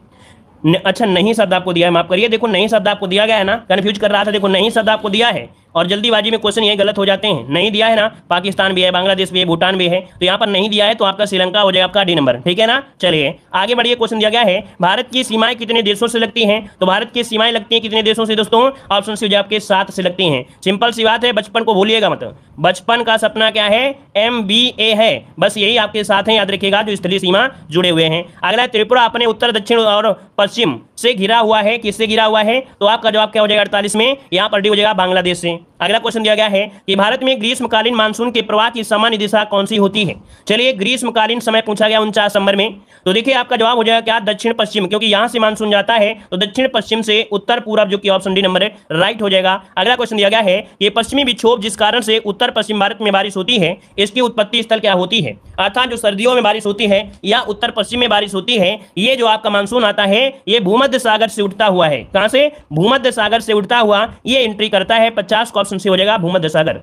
अच्छा नहीं शब्द आपको दिया है, माफ करिए, देखो नहीं शब्द आपको दिया गया है ना, कंफ्यूज कर रहा था। देखो नहीं शब्द आपको दिया है और जल्दीबाजी में क्वेश्चन ये गलत हो जाते हैं। नहीं दिया है ना, पाकिस्तान भी है, बांग्लादेश भी है, भूटान भी है, तो यहाँ पर नहीं दिया है तो आपका श्रीलंका हो जाएगा आपका डी नंबर। ठीक है ना। चलिए आगे बढ़िए, क्वेश्चन दिया गया है भारत की सीमाएं कितने देशों से लगती हैं। तो भारत की सीमाएं लगती हैं कितने देशों से दोस्तों, ऑप्शन सी हो जाए आपके 7 से लगती हैं। सिंपल सी बात है, बचपन को भूलिएगा मत, बचपन का सपना क्या है, MBA है, बस यही आपके साथ है, याद रखिएगा जो स्थलीय सीमा जुड़े हुए हैं। अगला त्रिपुरा अपने उत्तर दक्षिण और पश्चिम से घिरा हुआ है, किससे घिरा हुआ है, तो आपका जवाब क्या हो जाएगा 48 में, यहाँ पर डी हो जाएगा बांग्लादेश से। अगला क्वेश्चन दिया गया है कि भारत में ग्रीष्मकालीन मानसून के प्रवाह की सामान्य दिशा कौन सी होती है। चलिए ग्रीष्मकालीन समय पूछा गया 49 नंबर में, तो देखिए आपका जवाब हो जाएगा क्या, दक्षिण पश्चिम, क्योंकि यहां से मानसून जाता है तो दक्षिण पश्चिम से उत्तर पूर्व, जो कि ऑप्शन डी नंबर राइट हो जाएगा। अगला क्वेश्चन दिया गया है कि पश्चिमी विक्षोभ जिस कारण से उत्तर पश्चिम भारत में बारिश होती है इसकी उत्पत्ति स्थल क्या होती है। अर्थात जो सर्दियों में बारिश होती है या उत्तर पश्चिम में बारिश होती है, ये जो आपका मानसून आता है ये भूमध्य सागर से उठता हुआ है। कहां से, भूमध्य सागर से उठता हुआ ये एंट्री करता है। 50 का ऑप्शन से हो जाएगा भूमध्य सागर।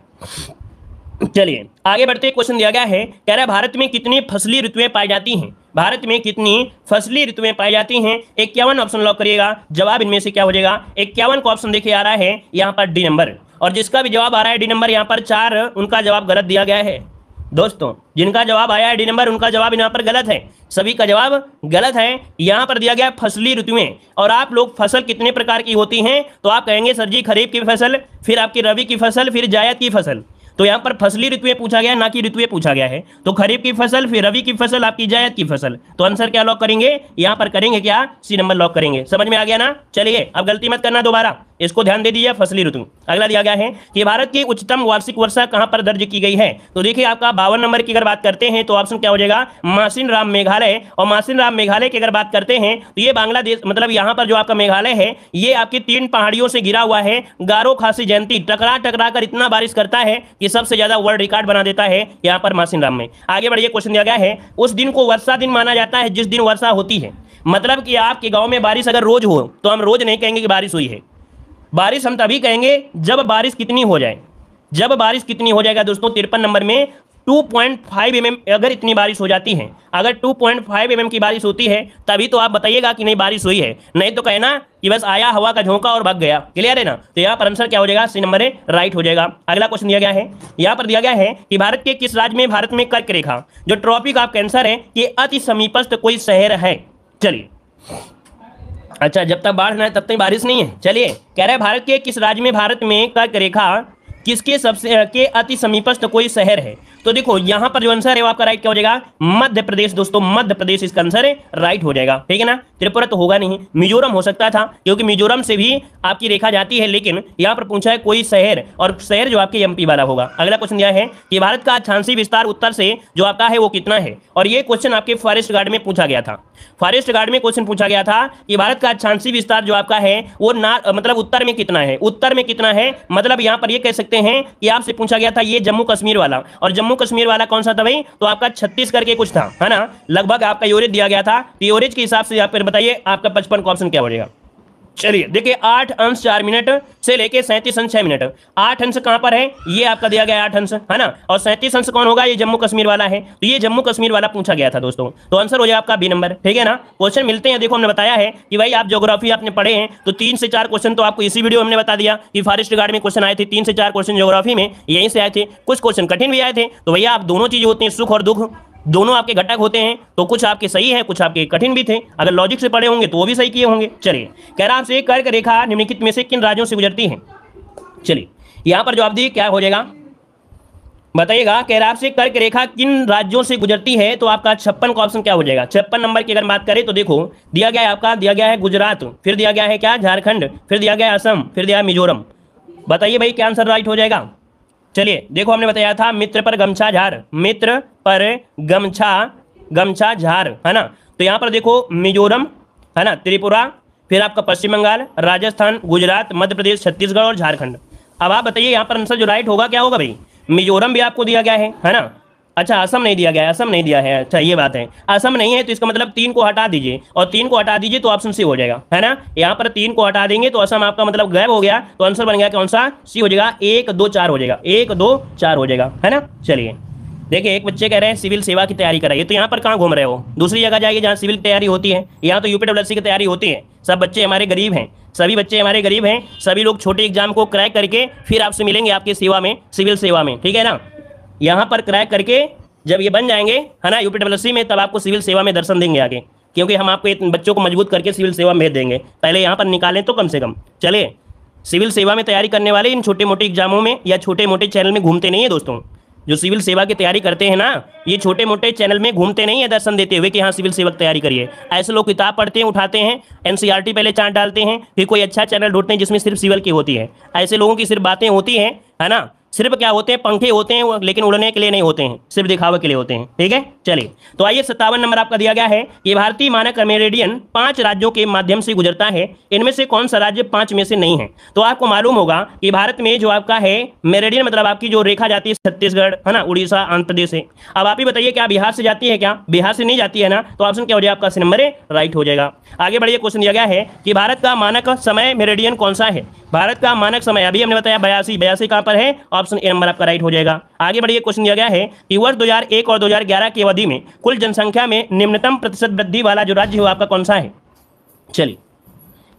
चलिए आगे बढ़ते, क्वेश्चन दिया गया है, कह रहा है भारत में कितनी फसली ऋतुएं पाई जाती हैं। भारत में कितनी फसली ऋतुएं पाई जाती हैं, 51 ऑप्शन लॉक करिएगा। जवाब इनमें से क्या हो जाएगा, 51 का ऑप्शन देखिए आ रहा है यहाँ पर डी नंबर, और जिसका भी जवाब आ रहा है डी नंबर यहाँ पर 4, उनका जवाब गलत दिया गया है दोस्तों। जिनका जवाब आया है डी नंबर उनका जवाब यहाँ पर गलत है, सभी का जवाब गलत है। यहाँ पर दिया गया फसली ऋतुएं, और आप लोग फसल कितने प्रकार की होती हैं, तो आप कहेंगे सर जी खरीफ की फसल, फिर आपकी रबी की फसल, फिर जायद की फसल। तो यहाँ पर फसली ऋतुएं पूछा गया है, ना कि ऋतुएं पूछा गया है। तो खरीफ की फसल, फिर रबी की फसल, आपकी जायद की फसल। तो आंसर क्या लॉक करेंगे, यहाँ पर करेंगे क्या, सी नंबर लॉक करेंगे। समझ में आ गया ना। चलिए अब गलती मत करना दोबारा, इसको ध्यान दे दीजिए। फसली ऋतु अगला दिया गया है कि भारत की उच्चतम वार्षिक वर्षा कहां पर दर्ज की गई है। तो देखिए आपका 52 नंबर की अगर बात करते हैं तो ऑप्शन क्या हो जाएगा, मासिन राम मेघालय। और मासिन राम मेघालय की अगर बात करते हैं तो ये बांग्लादेश, मतलब यहां पर जो आपका मेघालय है ये आपकी 3 पहाड़ियों से घिरा हुआ है। गारो खासी जयंती टकरा टकरा कर इतना बारिश करता है कि सबसे ज्यादा वर्ल्ड रिकॉर्ड बना देता है यहाँ पर मासिन राम में। आगे बढ़िए, क्वेश्चन दिया गया है उस दिन को वर्षा दिन माना जाता है जिस दिन वर्षा होती है। मतलब कि आपके गांव में बारिश अगर रोज हो तो हम रोज नहीं कहेंगे कि बारिश हुई है, बारिश हम तभी कहेंगे जब बारिश कितनी हो जाए। जब बारिश कितनी हो जाएगा दोस्तों, 53 नंबर में 2.5 mm अगर इतनी बारिश हो जाती है, अगर 2.5 mm की बारिश होती है तभी तो आप बताइएगा कि नहीं बारिश हुई है, नहीं तो कहना कि बस आया हवा का झोंका और भाग गया। क्लियर है ना। तो यहाँ पर आंसर क्या हो जाएगा, सी नंबर है, राइट हो जाएगा। अगला क्वेश्चन दिया गया है, यहाँ पर दिया गया है कि भारत के किस राज्य में, भारत में कर्क रेखा जो ट्रॉपिक ऑफ कैंसर है ये अति समीपस्थ कोई शहर है। चलिए अच्छा, जब तक बाढ़ ना है तब तक बारिश नहीं है। चलिए कह रहे हैं भारत के किस राज्य में, भारत में कर्क रेखा किसके सबसे के अति समीपस्थ कोई शहर है। तो देखो यहाँ पर जो आंसर है वो आपका राइट क्या हो जाएगा, मध्य प्रदेश। दोस्तों मध्य प्रदेश इसका आंसर है, राइट हो जाएगा। ठीक है ना। त्रिपुरा तो होगा नहीं, मिजोरम हो सकता था क्योंकि मिजोरम से भी आपकी रेखा जाती है, लेकिन यहाँ पर पूछा है कोई शहर, और शहर जो आपके एमपी वाला होगा। अगला क्वेश्चन दिया है कि भारत का अक्षांशीय विस्तार उत्तर से जो आता है वो कितना है। और ये क्वेश्चन आपके फॉरेस्ट गार्ड में पूछा गया था। फॉरेस्ट गार्ड में क्वेश्चन पूछा गया था कि भारत का अक्षांशीय विस्तार जो आपका है वो मतलब उत्तर में कितना है, उत्तर में कितना है। मतलब यहाँ पर ये कह सकते हैं कि आपसे पूछा गया था ये जम्मू कश्मीर वाला, और जम्मू कश्मीर वाला कौन सा था भाई, तो आपका 36 करके कुछ था, है ना। लगभग आपका एवरेज दिया गया था, तो एवरेज के हिसाब से आप फिर बताइए आपका 55 का ऑप्शन क्या हो जाएगा। चलिए देखिए 8 अंश 4 मिनट से लेके 37 अंश 6 मिनट। 8 अंश कहां पर है, ये आपका दिया गया है 8 अंश, है ना। और 37 अंश कौन होगा, ये जम्मू कश्मीर वाला है। तो ये जम्मू कश्मीर वाला पूछा गया था दोस्तों, तो आंसर हो जाएगा आपका बी नंबर। ठीक है ना। क्वेश्चन मिलते हैं, देखो हमने बताया है कि भाई आप ज्योग्राफी आपने पढ़े हैं तो 3 से 4 क्वेश्चन तो आपको इसी वीडियो में हमने बता दिया कि फॉरेस्ट गार्ड में क्वेश्चन आए थे। 3 से 4 क्वेश्चन ज्योग्राफी में यहीं से आए थे, कुछ क्वेश्चन कठिन भी आए थे। तो भैया आप दोनों चीजें होती हैं, सुख और दुख दोनों आपके घटक होते हैं, तो कुछ आपके सही है कुछ आपके कठिन भी थे। अगर लॉजिक से पढ़े होंगे तो वो भी सही किए होंगे। चलिए कह रहा आपसे कर्क रेखा निम्नलिखित में से किन राज्यों से गुजरती है। चलिए यहां पर जवाब दिए क्या हो जाएगा, बताइएगा। कह रहा आपसे कर्क रेखा किन राज्यों से गुजरती है, तो आपका 56 का ऑप्शन क्या हो जाएगा। 56 नंबर की अगर बात करें तो देखो दिया गया है आपका, दिया गया है गुजरात, फिर दिया गया है क्या झारखंड, फिर दिया गया है असम, फिर दिया है मिजोरम। बताइए भाई क्या आंसर राइट हो जाएगा। चलिए देखो हमने बताया था मित्र पर गमछा झार, मित्र पर गमछा झार, है ना। तो यहाँ पर देखो मिजोरम, है ना, त्रिपुरा, फिर आपका पश्चिम बंगाल, राजस्थान, गुजरात, मध्य प्रदेश, छत्तीसगढ़ और झारखंड। अब आप बताइए यहाँ पर आंसर जो राइट होगा क्या होगा भाई। मिजोरम भी आपको दिया गया है ना। अच्छा असम नहीं दिया गया है, असम नहीं दिया है। अच्छा ये बात है, असम नहीं है तो इसका मतलब 3 को हटा दीजिए, और 3 को हटा दीजिए तो ऑप्शन सी हो जाएगा, है ना। यहाँ पर 3 को हटा देंगे तो असम आपका मतलब गायब हो गया, तो आंसर बन गया कौन सा, सी हो जाएगा। 1 2 4 हो जाएगा, 1 2 4 हो जाएगा, है ना। चलिए देखिए एक बच्चे कह रहे हैं सिविल सेवा की तैयारी कराइए, तो यहाँ पर कहाँ घूम रहे हो, दूसरी जगह जाइए जहाँ सिविल तैयारी होती है। यहाँ तो यूपीडब्ल्यूएससी की तैयारी होती है। सब बच्चे हमारे गरीब हैं, सभी बच्चे हमारे गरीब हैं, सभी लोग छोटे एग्जाम को क्रैक करके फिर आपसे मिलेंगे आपकी सेवा में, सिविल सेवा में, ठीक है ना। यहाँ पर क्रैक करके जब ये बन जाएंगे, है ना, यूपीडब्ल्यूएससी में, तब आपको सिविल सेवा में दर्शन देंगे आगे, क्योंकि हम आपको बच्चों को मजबूत करके सिविल सेवा में भेज देंगे। पहले यहाँ पर निकालें तो कम से कम। चलिए सिविल सेवा में तैयारी करने वाले इन छोटे मोटे एग्जामों में या छोटे मोटे चैनल में घूमते नहीं है दोस्तों। जो सिविल सेवा की तैयारी करते हैं ना, ये छोटे मोटे चैनल में घूमते नहीं है दर्शन देते हुए कि हाँ सिविल सेवा की तैयारी करिए। ऐसे लोग किताब पढ़ते हैं, उठाते हैं, एनसीईआरटी पहले चार्ट डालते हैं, फिर कोई अच्छा चैनल ढूंढते हैं जिसमें सिर्फ सिविल की होती है। ऐसे लोगों की सिर्फ बातें होती हैं, है ना, सिर्फ क्या होते हैं, पंखे होते हैं, लेकिन उड़ने के लिए नहीं होते हैं, सिर्फ दिखावे के लिए होते हैं। ठीक है चलिए, तो आइए 57 नंबर आपका दिया गया है कि भारतीय मानक मेरिडियन 5 राज्यों के माध्यम से गुजरता है, इनमें से कौन सा राज्य 5 में से नहीं है। तो आपको मालूम होगा कि भारत में जो आपका है मेरिडियन मतलब आपकी जो रेखा जाती है छत्तीसगढ़, है ना, उड़ीसा, आंध्र प्रदेश से। अब आप ही बताइए क्या बिहार से जाती है क्या, बिहार से नहीं जाती है ना, तो ऑप्शन क्या हो जाएगा आपका, सी नंबर राइट हो जाएगा। आगे बढ़िए, क्वेश्चन दिया गया है कि भारत का मानक समय मेरिडियन कौन सा है। भारत का मानक समय अभी हमने बताया 82 कहां पर है, ऑप्शन ए नंबर आपका राइट हो जाएगा। आगे बढ़िए, क्वेश्चन दिया गया है कि वर्ष 2001 और 2011 की अवधि में कुल जनसंख्या में निम्नतम प्रतिशत वृद्धि वाला जो राज्य हो आपका कौन सा है। चलिए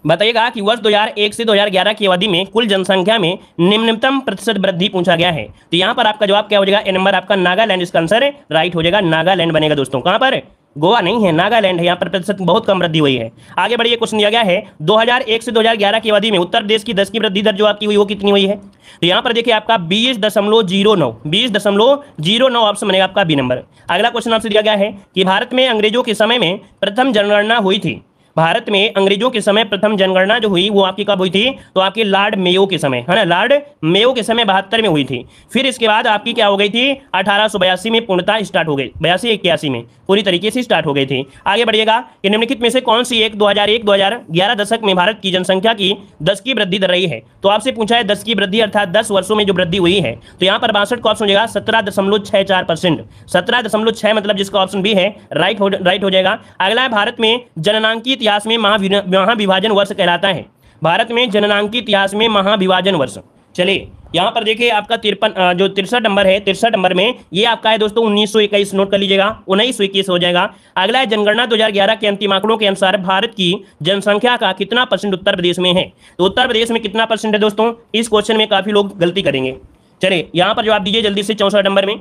बताइएगा कि वर्ष 2001 से 2011 की अवधि में कुल जनसंख्या में निम्नतम प्रतिशत वृद्धि पूछा गया है। तो यहाँ पर आपका जवाब क्या हो जाएगा, ए नंबर आपका नागालैंड इसका आंसर राइट हो जाएगा, नागालैंड बनेगा दोस्तों। कहां पर, गोवा नहीं है, नागालैंड है। यहाँ पर प्रतिशत बहुत कम वृद्धि हुई है। आगे बढ़िए, क्वेश्चन दिया गया है 2001 से 2011 की अवधि में उत्तर प्रदेश की 10 की वृद्धि दर जो आपकी हुई वो कितनी हुई है? तो यहाँ पर देखिए आपका 20.09 ऑप्शन बनेगा आपका बी नंबर। अगला क्वेश्चन आपसे दिया गया है कि भारत में अंग्रेजों के समय में प्रथम जनगणना हुई थी। भारत में अंग्रेजों के समय प्रथम जनगणना जो हुई वो आपकी कब हुई थी? तो आपकी लॉर्ड मेयो के समय, है ना, लॉर्ड मेयो के समय 72 में हुई थी। फिर इसके बाद आपकी क्या हो गई थी? 1882 में पूर्णतः स्टार्ट हो गई, 82-81 में पूरी तरीके से स्टार्ट हो गई थी। आगे बढ़िएगा कि निम्नलिखित में से कौन सी एक 2001-2011 दशक में भारत की जनसंख्या की 10 की वृद्धि दर रही है? तो आपसे पूछा है 10 की वृद्धि अर्थात 10 वर्षों में जो वृद्धि हुई है। तो यहाँ पर 62 का ऑप्शन हो जाएगा 17.64%। 17.6 मतलब जिसका ऑप्शन बी है राइट हो जाएगा। अगला है भारत में जननांकी इतिहास में महाविभाजन वर्ष कहलाता है। भारत में जननांकी इतिहास में महाविभाजन वर्ष, चलिए यहाँ पर देखिए आपका 63 नंबर है, 63 नंबर में ये आपका है दोस्तों 1921, नोट कर लीजिएगा, 1921 हो जाएगा। अगला है जनगणना 2011 के अंतिम आंकड़ों के अनुसार भारत की जनसंख्या का कितना परसेंट उत्तर प्रदेश में है? तो उत्तर प्रदेश में कितना परसेंट है दोस्तों? इस क्वेश्चन में काफी लोग गलती करेंगे। चलिए यहाँ पर जवाब दीजिए जल्दी से 64 नंबर में।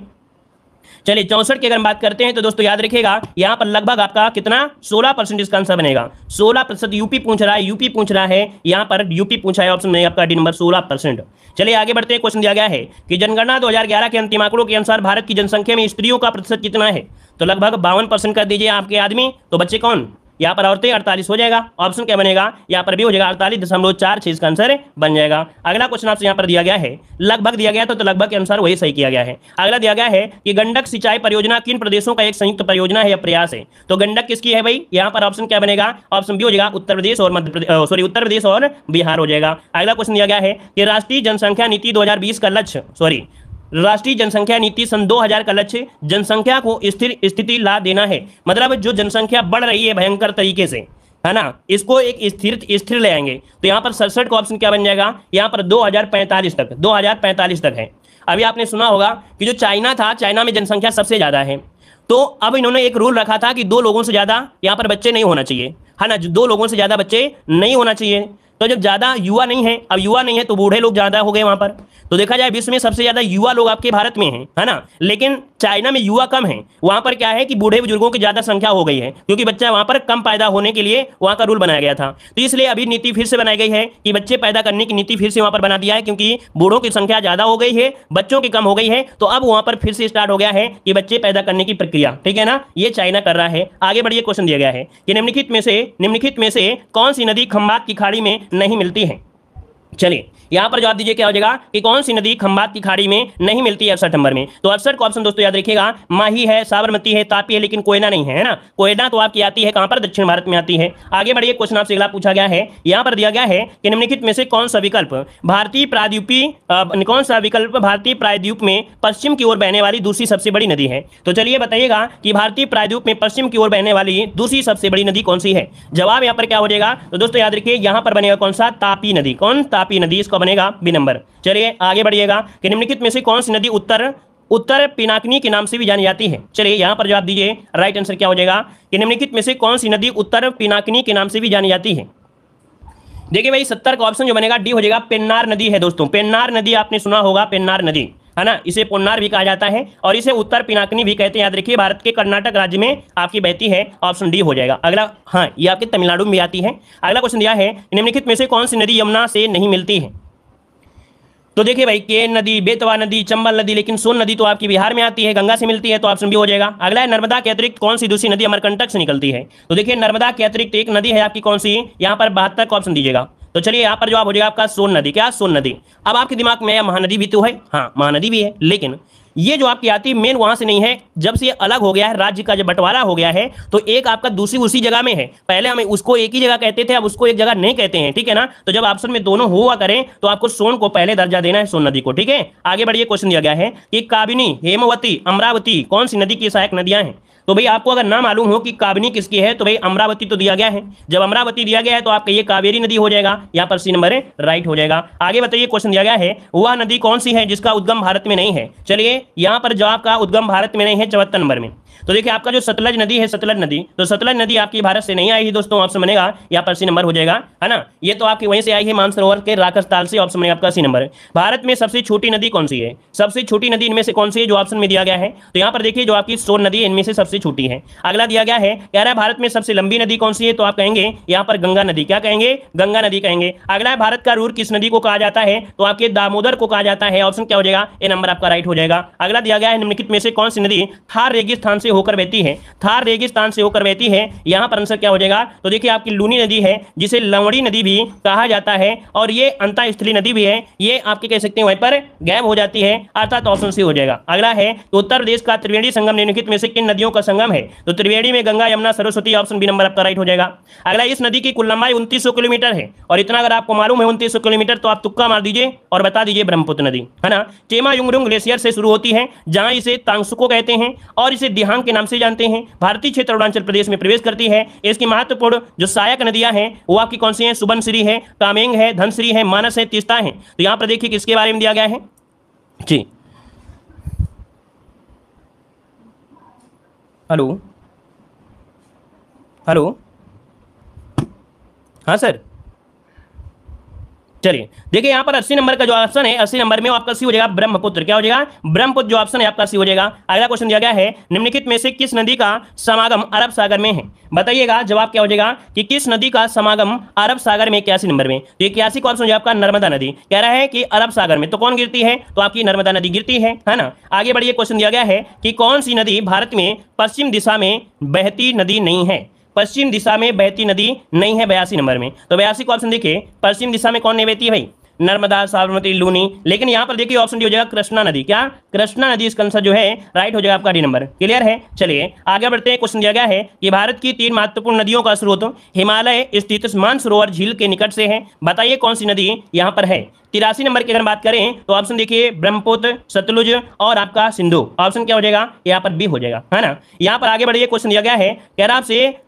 चलिए 64 की अगर बात करते हैं तो दोस्तों याद रखिएगा यहाँ पर लगभग आपका कितना 16% इसका आंसर बनेगा। 16% यूपी पूछ रहा है, यूपी पूछ रहा है, यहाँ पर यूपी पूछा है, ऑप्शन नहीं आपका डी नंबर 16%। चलिए आगे बढ़ते हैं, क्वेश्चन दिया गया है कि जनगणना 2011 के अंतिम आंकड़ों के अनुसार भारत की जनसंख्या में स्त्रियों का प्रतिशत कितना है? तो लगभग 52% कर दीजिए आपके आदमी, तो बच्चे कौन? यहाँ पर औरतें 48 हो जाएगा। ऑप्शन क्या बनेगा? यहाँ पर भी हो जाएगा 48.46 इसका आंसर बन जाएगा। अगला क्वेश्चन आपसे यहाँ पर दिया गया है, लगभग दिया गया तो लगभग के अनुसार वही सही किया गया है। अगला दिया गया है कि गंडक सिंचाई परियोजना किन प्रदेशों का एक संयुक्त परियोजना है या प्रयास है? तो गंडक किसकी है भाई? यहाँ पर ऑप्शन क्या बनेगा? ऑप्शन बी हो जाएगा उत्तर प्रदेश और उत्तर प्रदेश और बिहार हो जाएगा। अगला क्वेश्चन दिया गया है कि राष्ट्रीय जनसंख्या नीति 2020 का लक्ष्य राष्ट्रीय जनसंख्या नीति सन 2000 का लक्ष्य जनसंख्या को स्थिर स्थिति ला देना है। मतलब जो जनसंख्या बढ़ रही है भयंकर तरीके से, है ना, इसको एक स्थिर ले आएंगे। तो यहाँ पर 67 का ऑप्शन क्या बन जाएगा? यहाँ पर 2045 तक है। अभी आपने सुना होगा कि जो चाइना था, चाइना में जनसंख्या सबसे ज्यादा है, तो अब इन्होंने एक रूल रखा था कि 2 लोगों से ज्यादा यहाँ पर बच्चे नहीं होना चाहिए, है ना, 2 लोगों से ज्यादा बच्चे नहीं होना चाहिए। तो जब ज्यादा युवा नहीं है, अब युवा नहीं है तो बूढ़े लोग ज्यादा हो गए वहां पर। तो देखा जाए विश्व में सबसे ज्यादा युवा लोग आपके भारत में हैं, है ना, लेकिन चाइना में युवा कम है। वहां पर क्या है कि बूढ़े बुजुर्गों की ज्यादा संख्या हो गई है, क्योंकि बच्चा वहां पर कम पैदा होने के लिए वहां का रूल बनाया गया था। तो इसलिए अभी नीति फिर से बनाई गई है कि बच्चे पैदा करने की नीति फिर से वहां पर बना दिया है, क्योंकि बूढ़ों की संख्या ज्यादा हो गई है, बच्चों की कम हो गई है। तो अब वहां पर फिर से स्टार्ट हो गया है कि बच्चे पैदा करने की प्रक्रिया, ठीक है ना, ये चाइना कर रहा है। आगे बढ़िए, क्वेश्चन दिया गया है कि निम्नलिखित में से कौन सी नदी खंबात की खाड़ी में नहीं मिलती है? चलिए यहां पर जवाब दीजिए क्या हो जाएगा कि कौन सी नदी खंबात की खाड़ी में नहीं मिलती है 68 नंबर में। तो 68 का ऑप्शन दोस्तों याद रखिएगा, माही है, साबरमती है, तापी है, लेकिन कोयना नहीं है ना। कोयना तो आपकी आती है कहां पर? दक्षिण भारत में आती है। आगे बढ़िए, क्वेश्चन आपसे अगला पूछा गया है, यहां पर दिया गया है कि निम्नलिखित में से कौन सा विकल्प भारतीय प्रायद्वीप में पश्चिम की ओर बहने वाली दूसरी सबसे बड़ी नदी है? तो चलिए बताइएगा कि भारतीय प्रायद्वीप में पश्चिम की ओर बहने वाली दूसरी सबसे बड़ी नदी कौन सी है? जवाब यहां पर क्या हो जाएगा? तो दोस्तों याद रखिए यहां पर बनेगा कौन सा? तापी नदी। कौन? तापी नदी, इसका बनेगा बी नंबर। चलिए आगे बढ़िएगा कि निम्नलिखित में से कौन सी नदी उत्तर पिनाकिनी के नाम से भी जानी जाती है? चलिए यहां पर जवाब दीजिए, राइट आंसर क्या हो जाएगा कि निम्नलिखित में से कौन सी नदी उत्तर पिनाकिनी के नाम से भी जानी जाती है? देखिए भाई 70 का ऑप्शन जो बनेगा डी हो जाएगा, पेन्नार नदी है दोस्तों। पेन्नार नदी आपने सुना होगा, पेन्नार नदी, है ना, इसे पोन्नार भी कहा जाता है और इसे उत्तर पिनाकिनी भी कहते हैं। याद रखिए भारत के कर्नाटक राज्य में आपकी बहती है, ऑप्शन डी हो जाएगा। अगला, हाँ, ये आपके तमिलनाडु में भी आती है। अगला क्वेश्चन दिया है, निम्नलिखित में से कौन सी नदी यमुना से नहीं मिलती है? तो देखिए भाई केन नदी, बेतवा नदी, चंबल नदी, लेकिन सोन नदी तो आपकी बिहार में आती है, गंगा से मिलती है, तो ऑप्शन बी हो जाएगा। अगला है नर्मदा के अतिरिक्त कौन सी दूसरी नदी अमरकंटक से निकलती है? तो देखिए नर्मदा के अतिरिक्त एक नदी है आपकी, कौन सी? यहाँ पर 72 का ऑप्शन दीजिएगा। तो चलिए यहाँ पर जवाब हो जाएगा आपका सोन नदी। क्या? सोन नदी। अब आपके दिमाग में महानदी भी तो है, हाँ महानदी भी है, लेकिन ये जो आपकी आती है मेन वहां से नहीं है। जब से ये अलग हो गया है, राज्य का जब बंटवारा हो गया है, तो एक आपका दूसरी उसी जगह में है। पहले हम उसको एक ही जगह कहते थे, अब उसको एक जगह नहीं कहते हैं, ठीक है ना। तो जब ऑप्शन में दोनों हुआ करें तो आपको सोन को पहले दर्जा देना है, सोन नदी को, ठीक है। आगे बढ़िए, क्वेश्चन दिया गया है कि काबिनी, हेमवती, अमरावती कौन सी नदी की सहायक नदियां हैं? तो भाई आपको अगर ना मालूम हो कि काबिनी किसकी है, तो भाई अमरावती तो दिया गया है। जब अमरावती दिया गया है तो आपका ये कावेरी नदी हो जाएगा, यहाँ पर सी नंबर राइट हो जाएगा। आगे बताइए, क्वेश्चन दिया गया है वह नदी कौन सी है जिसका उद्गम भारत में नहीं है? चलिए यहाँ पर जवाब का उद्गम भारत में नहीं है 74 नंबर में। तो देखिए आपका जो सतलज नदी है, सतलज नदी, तो सतलज नदी आपकी भारत से नहीं आई है दोस्तों, ऑप्शन बनेगा यहाँ पर सी नंबर हो जाएगा, है ना। ये तो आपकी वहीं से आई है मानसरोवर के राकसताल से, ऑप्शन बनेगा आपका सी नंबर। भारत में सबसे छोटी नदी कौन सी है? सबसे छोटी नदी इनमें से कौन सी है जो ऑप्शन में दिया गया है? तो यहाँ पर देखिए जो आपकी सोन नदी इनमें से सबसे छोटी है। अगला दिया गया है, कह रहा है भारत में सबसे लंबी नदी कौन सी है? तो आप कहेंगे यहाँ पर गंगा नदी। क्या कहेंगे? गंगा नदी कहेंगे। अगला है भारत का रूर किस नदी को कहा जाता है? तो आपके दामोदर को कहा जाता है, ऑप्शन क्या हो जाएगा? ए नंबर आपका राइट हो जाएगा। अगला दिया गया है, निम्नलिखित में से कौन सी नदी थार रेगिस्तान से होकर बहती है? थार रेगिस्तान से होकर बहती है, यहां पर आंसर क्या हो जाएगा? तो देखिए आपकी लूनी नदी है, जिसे लवणी नदी भी कहा जाता है, और ये अंतःस्थलीय नदी भी है, ये आपके कह सकते हैं वहीं पर गैप हो जाती है, अर्थात ऑप्शन सी हो जाएगा। अगला है, तो उत्तर प्रदेश का त्रिवेणी संगम निम्नलिखित में से किन नदियों का संगम है? तो त्रिवेणी में Ganga, Yamuna, Saraswati, option B number आपका राइट हो जाएगा। अगला, इस नदी की कुल लंबाई 2900 किलोमीटर है, और इतना अगर आपको मालूम है 2900 किलोमीटर, तो आप तुक्का मार दीजिए और बता दीजिए ब्रह्मपुत्र नदी, है ना। चेमा युंगरुंग ग्लेशियर से शुरू होती है, जहां इसे तांगसुको कहते हैं और इसे दिहांग के नाम से जानते हैं। भारतीय क्षेत्र अरुणाचल प्रदेश में प्रवेश करती है। इसकी महत्वपूर्ण जो सहायक नदियां हैं वो आपकी कौन सी हैं? सुबनसिरी है, कामेंग है, धनसिरी है, मानस है, तीस्ता है। तो यहां पर देखिए किसके बारे में दिया गया है जी। हेलो हेलो, हाँ सर, चलिए देखिए यहाँ पर 80 नंबर का जो ऑप्शन है, 80 नंबर में आपका सी हो जाएगा ब्रह्मपुत्र। क्या हो जाएगा? ब्रह्मपुत्र जो ऑप्शन है आपका सी हो जाएगा। अगला क्वेश्चन दिया गया है, निम्नलिखित में से किस नदी का समागम अरब सागर में है? बताइएगा जवाब क्या हो जाएगा कि किस नदी का समागम अरब सागर में 81 नंबर में। तो 81 का ऑप्शन जो आपका नर्मदा नदी। कह रहा है कि अरब सागर में तो कौन गिरती है? तो आपकी नर्मदा नदी गिरती है ना। आगे बढ़िए, क्वेश्चन दिया गया है कि कौन सी नदी भारत में पश्चिम दिशा में बहती नदी नहीं है? पश्चिम दिशा में बहती नदी नहीं है 82 नंबर में। तो 82 का ऑप्शन देखिए, पश्चिम दिशा में कौन नहीं बहती है भाई? नर्मदा, साबरमती, लूनी। लेकिन यहां पर देखिए ऑप्शन डी हो जाएगा कृष्णा नदी। क्या? कृष्णा नदी इसका आंसर जो है राइट हो जाएगा आपका डी नंबर। क्लियर है? चलिए आगे बढ़ते हैं। क्वेश्चन दिया गया है कि भारत की 3 महत्वपूर्ण नदियों का स्रोत हिमालय स्थित मानसरोवर झील के निकट से है। बताइए कौन सी नदी यहां पर है? 83 नंबर की अगर बात करें तो ऑप्शन देखिए ब्रह्मपुत्र, सतलुज और आपका सिंधु। ऑप्शन क्या हो जाएगा? यहाँ पर बी हो जाएगा, है ना। यहाँ पर आगे बढ़िए, क्वेश्चन दिया गया है, कह रहा आपसे